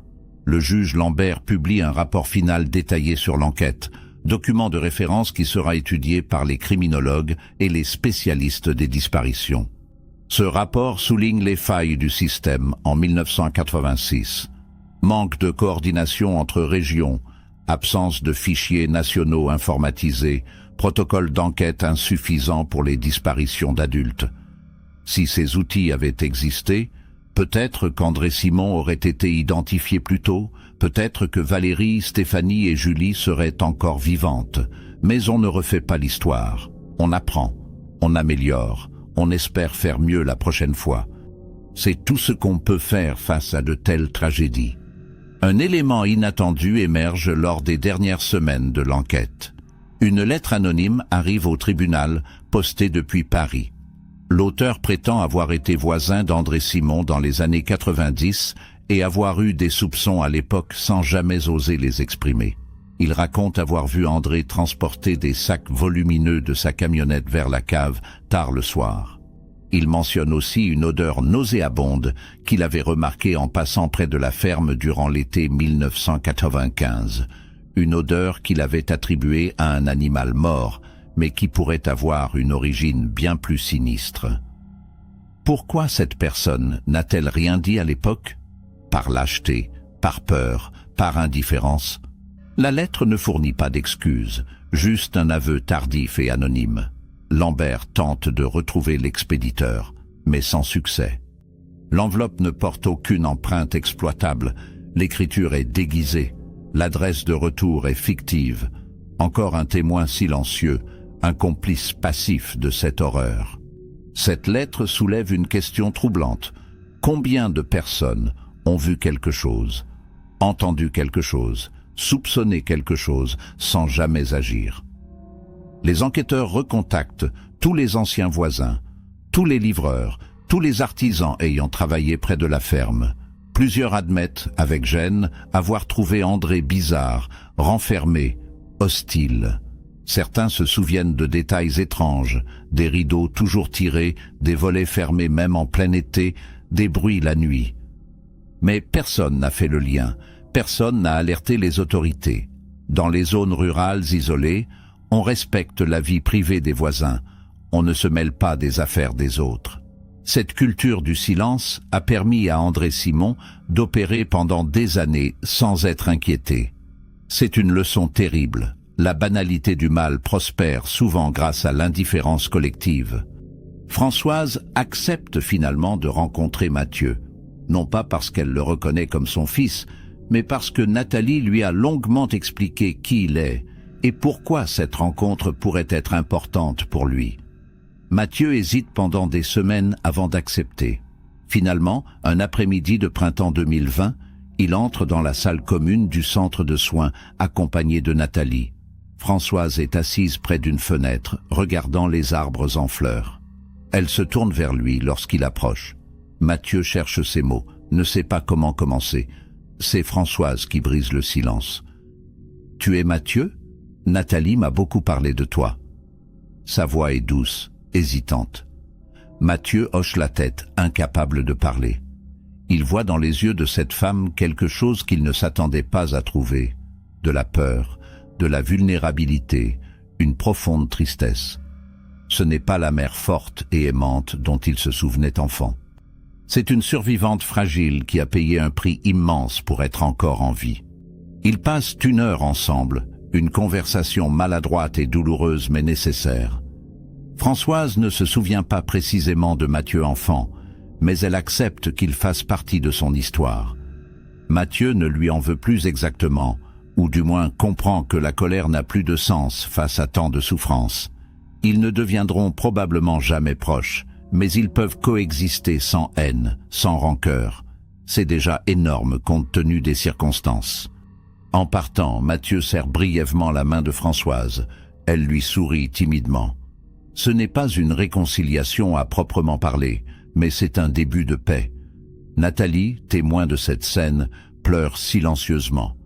Le juge Lambert publie un rapport final détaillé sur l'enquête, document de référence qui sera étudié par les criminologues et les spécialistes des disparitions. Ce rapport souligne les failles du système en 1986. Manque de coordination entre régions, absence de fichiers nationaux informatisés, protocole d'enquête insuffisant pour les disparitions d'adultes. Si ces outils avaient existé, peut-être qu'André Simon aurait été identifié plus tôt, peut-être que Valérie, Stéphanie et Julie seraient encore vivantes, mais on ne refait pas l'histoire. On apprend, on améliore, on espère faire mieux la prochaine fois. C'est tout ce qu'on peut faire face à de telles tragédies. Un élément inattendu émerge lors des dernières semaines de l'enquête. Une lettre anonyme arrive au tribunal, postée depuis Paris. L'auteur prétend avoir été voisin d'André Simon dans les années 90 et avoir eu des soupçons à l'époque sans jamais oser les exprimer. Il raconte avoir vu André transporter des sacs volumineux de sa camionnette vers la cave tard le soir. Il mentionne aussi une odeur nauséabonde qu'il avait remarquée en passant près de la ferme durant l'été 1995. Une odeur qu'il avait attribuée à un animal mort, mais qui pourrait avoir une origine bien plus sinistre. Pourquoi cette personne n'a-t-elle rien dit à l'époque? Par lâcheté, par peur, par indifférence? La lettre ne fournit pas d'excuses, juste un aveu tardif et anonyme. Lambert tente de retrouver l'expéditeur, mais sans succès. L'enveloppe ne porte aucune empreinte exploitable, l'écriture est déguisée, l'adresse de retour est fictive. Encore un témoin silencieux, un complice passif de cette horreur. Cette lettre soulève une question troublante. Combien de personnes ont vu quelque chose, entendu quelque chose, soupçonné quelque chose, sans jamais agir? Les enquêteurs recontactent tous les anciens voisins, tous les livreurs, tous les artisans ayant travaillé près de la ferme. Plusieurs admettent, avec gêne, avoir trouvé André bizarre, renfermé, hostile. Certains se souviennent de détails étranges, des rideaux toujours tirés, des volets fermés même en plein été, des bruits la nuit. Mais personne n'a fait le lien, personne n'a alerté les autorités. Dans les zones rurales isolées, on respecte la vie privée des voisins, on ne se mêle pas des affaires des autres. Cette culture du silence a permis à André Simon d'opérer pendant des années sans être inquiété. C'est une leçon terrible. La banalité du mal prospère souvent grâce à l'indifférence collective. Françoise accepte finalement de rencontrer Mathieu, non pas parce qu'elle le reconnaît comme son fils, mais parce que Nathalie lui a longuement expliqué qui il est Et pourquoi cette rencontre pourrait être importante pour lui? Mathieu hésite pendant des semaines avant d'accepter. Finalement, un après-midi de printemps 2020, il entre dans la salle commune du centre de soins, accompagné de Nathalie. Françoise est assise près d'une fenêtre, regardant les arbres en fleurs. Elle se tourne vers lui lorsqu'il approche. Mathieu cherche ses mots, ne sait pas comment commencer. C'est Françoise qui brise le silence. « Tu es Mathieu ? Nathalie m'a beaucoup parlé de toi. » Sa voix est douce, hésitante. Mathieu hoche la tête, incapable de parler. Il voit dans les yeux de cette femme quelque chose qu'il ne s'attendait pas à trouver. De la peur, de la vulnérabilité, une profonde tristesse. Ce n'est pas la mère forte et aimante dont il se souvenait enfant. C'est une survivante fragile qui a payé un prix immense pour être encore en vie. Ils passent 1 heure ensemble, une conversation maladroite et douloureuse mais nécessaire. Françoise ne se souvient pas précisément de Mathieu enfant, mais elle accepte qu'il fasse partie de son histoire. Mathieu ne lui en veut plus exactement, ou du moins comprend que la colère n'a plus de sens face à tant de souffrance. Ils ne deviendront probablement jamais proches, mais ils peuvent coexister sans haine, sans rancœur. C'est déjà énorme compte tenu des circonstances. En partant, Mathieu serre brièvement la main de Françoise. Elle lui sourit timidement. Ce n'est pas une réconciliation à proprement parler, mais c'est un début de paix. Nathalie, témoin de cette scène, pleure silencieusement.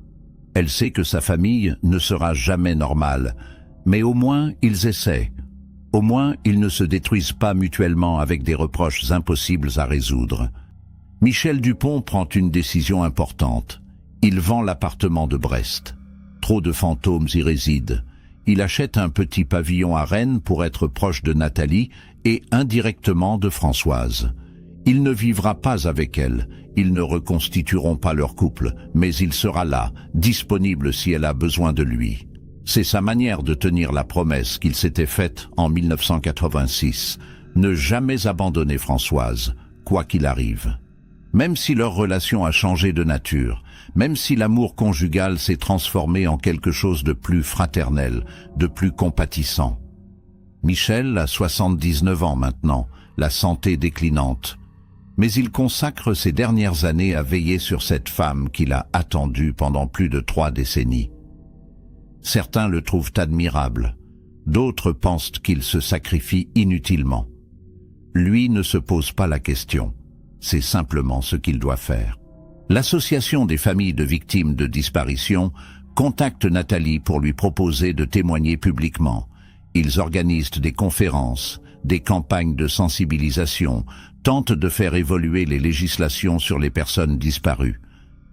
Elle sait que sa famille ne sera jamais normale, mais au moins ils essaient. Au moins ils ne se détruisent pas mutuellement avec des reproches impossibles à résoudre. Michel Dupont prend une décision importante. Il vend l'appartement de Brest. Trop de fantômes y résident. Il achète un petit pavillon à Rennes pour être proche de Nathalie et indirectement de Françoise. Il ne vivra pas avec elle, ils ne reconstitueront pas leur couple, mais il sera là, disponible si elle a besoin de lui. C'est sa manière de tenir la promesse qu'il s'était faite en 1986, ne jamais abandonner Françoise, quoi qu'il arrive. Même si leur relation a changé de nature, même si l'amour conjugal s'est transformé en quelque chose de plus fraternel, de plus compatissant. Michel a 79 ans maintenant, la santé déclinante. Mais il consacre ses dernières années à veiller sur cette femme qu'il a attendue pendant plus de 3 décennies. Certains le trouvent admirable, d'autres pensent qu'il se sacrifie inutilement. Lui ne se pose pas la question, c'est simplement ce qu'il doit faire. L'Association des familles de victimes de disparition contacte Nathalie pour lui proposer de témoigner publiquement. Ils organisent des conférences, des campagnes de sensibilisation, tentent de faire évoluer les législations sur les personnes disparues.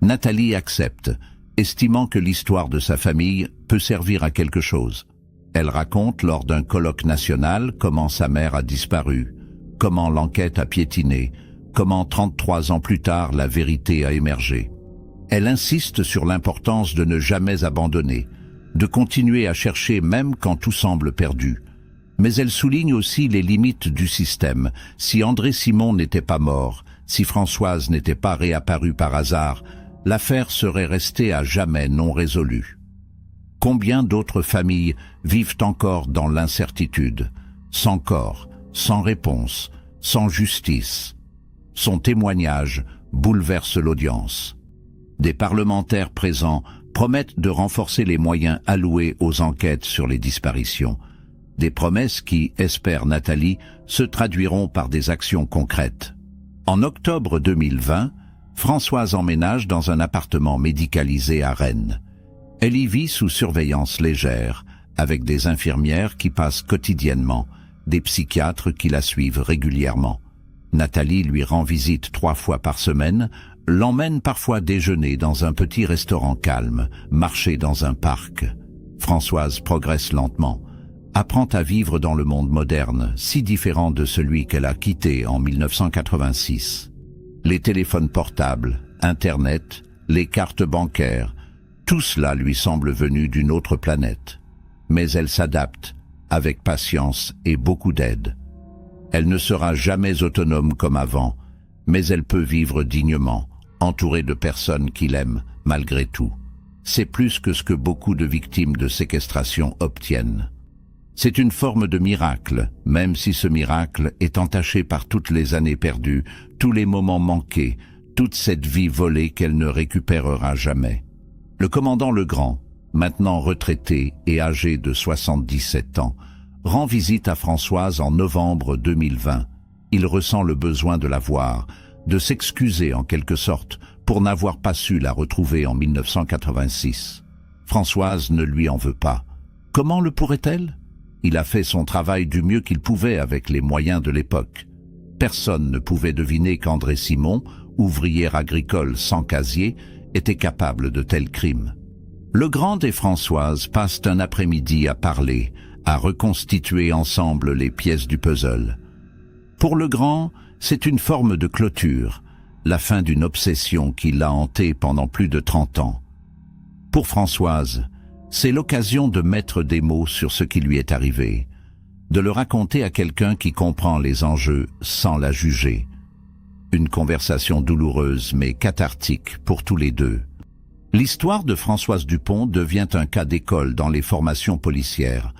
Nathalie accepte, estimant que l'histoire de sa famille peut servir à quelque chose. Elle raconte lors d'un colloque national comment sa mère a disparu, comment l'enquête a piétiné, comment 33 ans plus tard la vérité a émergé. Elle insiste sur l'importance de ne jamais abandonner, de continuer à chercher même quand tout semble perdu. Mais elle souligne aussi les limites du système. Si André Simon n'était pas mort, si Françoise n'était pas réapparue par hasard, l'affaire serait restée à jamais non résolue. Combien d'autres familles vivent encore dans l'incertitude, sans corps, sans réponse, sans justice? Son témoignage bouleverse l'audience. Des parlementaires présents promettent de renforcer les moyens alloués aux enquêtes sur les disparitions. Des promesses qui, espère Nathalie, se traduiront par des actions concrètes. En octobre 2020, Françoise emménage dans un appartement médicalisé à Rennes. Elle y vit sous surveillance légère, avec des infirmières qui passent quotidiennement, des psychiatres qui la suivent régulièrement. Nathalie lui rend visite 3 fois par semaine, l'emmène parfois déjeuner dans un petit restaurant calme, marcher dans un parc. Françoise progresse lentement, apprend à vivre dans le monde moderne, si différent de celui qu'elle a quitté en 1986. Les téléphones portables, Internet, les cartes bancaires, tout cela lui semble venu d'une autre planète. Mais elle s'adapte, avec patience et beaucoup d'aide. Elle ne sera jamais autonome comme avant, mais elle peut vivre dignement, entourée de personnes qui l'aiment malgré tout. c'est plus que ce que beaucoup de victimes de séquestration obtiennent. C'est une forme de miracle, même si ce miracle est entaché par toutes les années perdues, tous les moments manqués, toute cette vie volée qu'elle ne récupérera jamais. Le commandant Legrand, maintenant retraité et âgé de 77 ans, rend visite à Françoise en novembre 2020. Il ressent le besoin de la voir, de s'excuser en quelque sorte pour n'avoir pas su la retrouver en 1986. Françoise ne lui en veut pas. Comment le pourrait-elle ? Il a fait son travail du mieux qu'il pouvait avec les moyens de l'époque. Personne ne pouvait deviner qu'André Simon, ouvrier agricole sans casier, était capable de tels crimes. Legrand et Françoise passent un après-midi à parler, à reconstituer ensemble les pièces du puzzle. Pour Legrand, c'est une forme de clôture, la fin d'une obsession qui l'a hanté pendant plus de 30 ans. Pour Françoise, c'est l'occasion de mettre des mots sur ce qui lui est arrivé, de le raconter à quelqu'un qui comprend les enjeux sans la juger. Une conversation douloureuse mais cathartique pour tous les deux. L'histoire de Françoise Dupont devient un cas d'école dans les formations policières.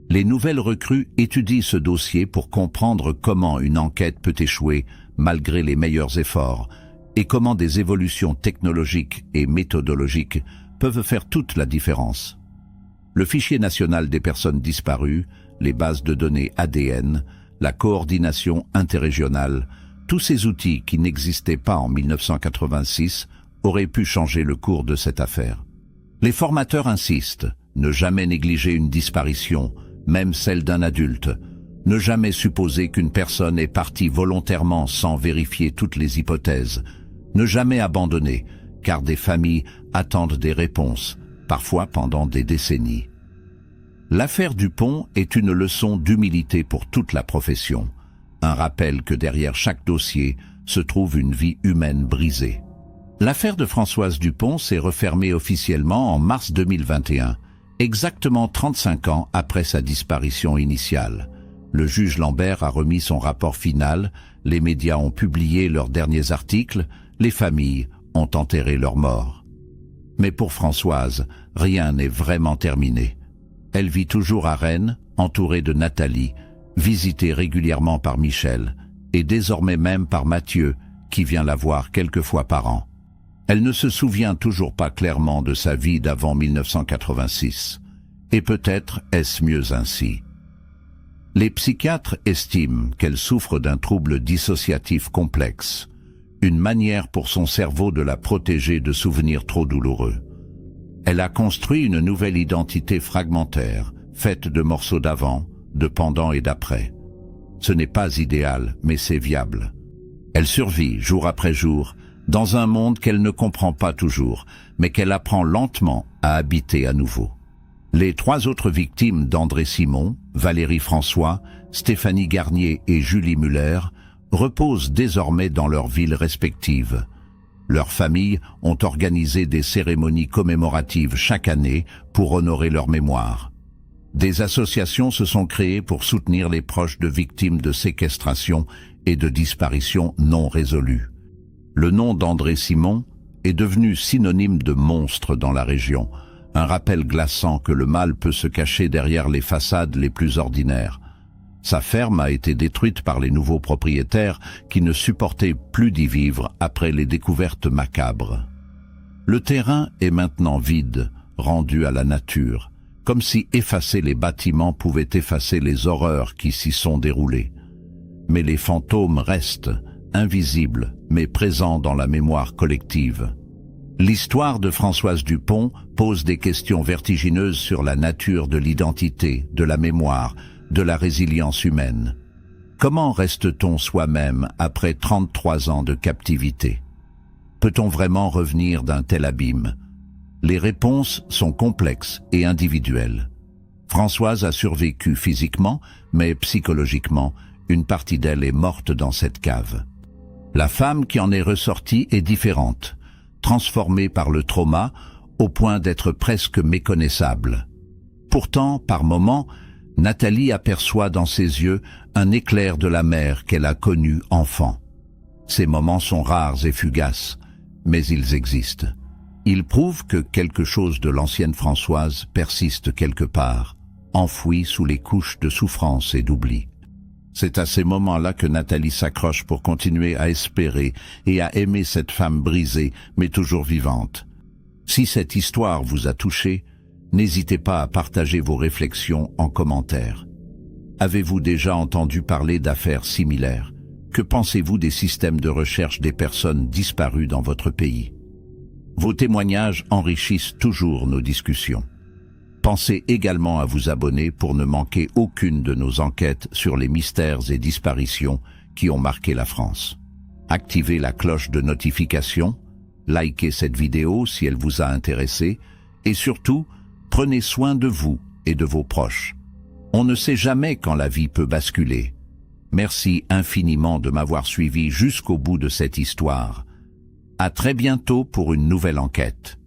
Les nouvelles recrues étudient ce dossier pour comprendre comment une enquête peut échouer malgré les meilleurs efforts et comment des évolutions technologiques et méthodologiques peuvent faire toute la différence. Le fichier national des personnes disparues, les bases de données ADN, la coordination interrégionale, tous ces outils qui n'existaient pas en 1986 auraient pu changer le cours de cette affaire. Les formateurs insistent, ne jamais négliger une disparition, même celle d'un adulte, ne jamais supposer qu'une personne est partie volontairement sans vérifier toutes les hypothèses, ne jamais abandonner, car des familles attendent des réponses, parfois pendant des décennies. L'affaire Dupont est une leçon d'humilité pour toute la profession, un rappel que derrière chaque dossier se trouve une vie humaine brisée. L'affaire de Françoise Dupont s'est refermée officiellement en mars 2021, exactement 35 ans après sa disparition initiale. Le juge Lambert a remis son rapport final, les médias ont publié leurs derniers articles, les familles ont enterré leurs morts. Mais pour Françoise, rien n'est vraiment terminé. Elle vit toujours à Rennes, entourée de Nathalie, visitée régulièrement par Michel, et désormais même par Mathieu, qui vient la voir quelques fois par an. Elle ne se souvient toujours pas clairement de sa vie d'avant 1986. Et peut-être est-ce mieux ainsi. Les psychiatres estiment qu'elle souffre d'un trouble dissociatif complexe, une manière pour son cerveau de la protéger de souvenirs trop douloureux. Elle a construit une nouvelle identité fragmentaire, faite de morceaux d'avant, de pendant et d'après. Ce n'est pas idéal, mais c'est viable. Elle survit, jour après jour, dans un monde qu'elle ne comprend pas toujours, mais qu'elle apprend lentement à habiter à nouveau. Les 3 autres victimes d'André Simon, Valérie François, Stéphanie Garnier et Julie Muller, reposent désormais dans leurs villes respectives. Leurs familles ont organisé des cérémonies commémoratives chaque année pour honorer leur mémoire. Des associations se sont créées pour soutenir les proches de victimes de séquestration et de disparitions non résolues. Le nom d'André Simon est devenu synonyme de monstre dans la région, un rappel glaçant que le mal peut se cacher derrière les façades les plus ordinaires. Sa ferme a été détruite par les nouveaux propriétaires qui ne supportaient plus d'y vivre après les découvertes macabres. Le terrain est maintenant vide, rendu à la nature, comme si effacer les bâtiments pouvait effacer les horreurs qui s'y sont déroulées. Mais les fantômes restent, invisibles, mais présents dans la mémoire collective. L'histoire de Françoise Dupont pose des questions vertigineuses sur la nature de l'identité, de la mémoire, de la résilience humaine. Comment reste-t-on soi-même après 33 ans de captivité? Peut-on vraiment revenir d'un tel abîme? Les réponses sont complexes et individuelles. Françoise a survécu physiquement, mais psychologiquement, une partie d'elle est morte dans cette cave. La femme qui en est ressortie est différente, transformée par le trauma au point d'être presque méconnaissable. Pourtant, par moments, Nathalie aperçoit dans ses yeux un éclair de la mère qu'elle a connue enfant. Ces moments sont rares et fugaces, mais ils existent. Il prouve que quelque chose de l'ancienne Françoise persiste quelque part, enfoui sous les couches de souffrance et d'oubli. C'est à ces moments-là que Nathalie s'accroche pour continuer à espérer et à aimer cette femme brisée, mais toujours vivante. Si cette histoire vous a touché, n'hésitez pas à partager vos réflexions en commentaire. Avez-vous déjà entendu parler d'affaires similaires? Que pensez-vous des systèmes de recherche des personnes disparues dans votre pays? Vos témoignages enrichissent toujours nos discussions. Pensez également à vous abonner pour ne manquer aucune de nos enquêtes sur les mystères et disparitions qui ont marqué la France. Activez la cloche de notification, likez cette vidéo si elle vous a intéressé et surtout, prenez soin de vous et de vos proches. On ne sait jamais quand la vie peut basculer. Merci infiniment de m'avoir suivi jusqu'au bout de cette histoire. À très bientôt pour une nouvelle enquête.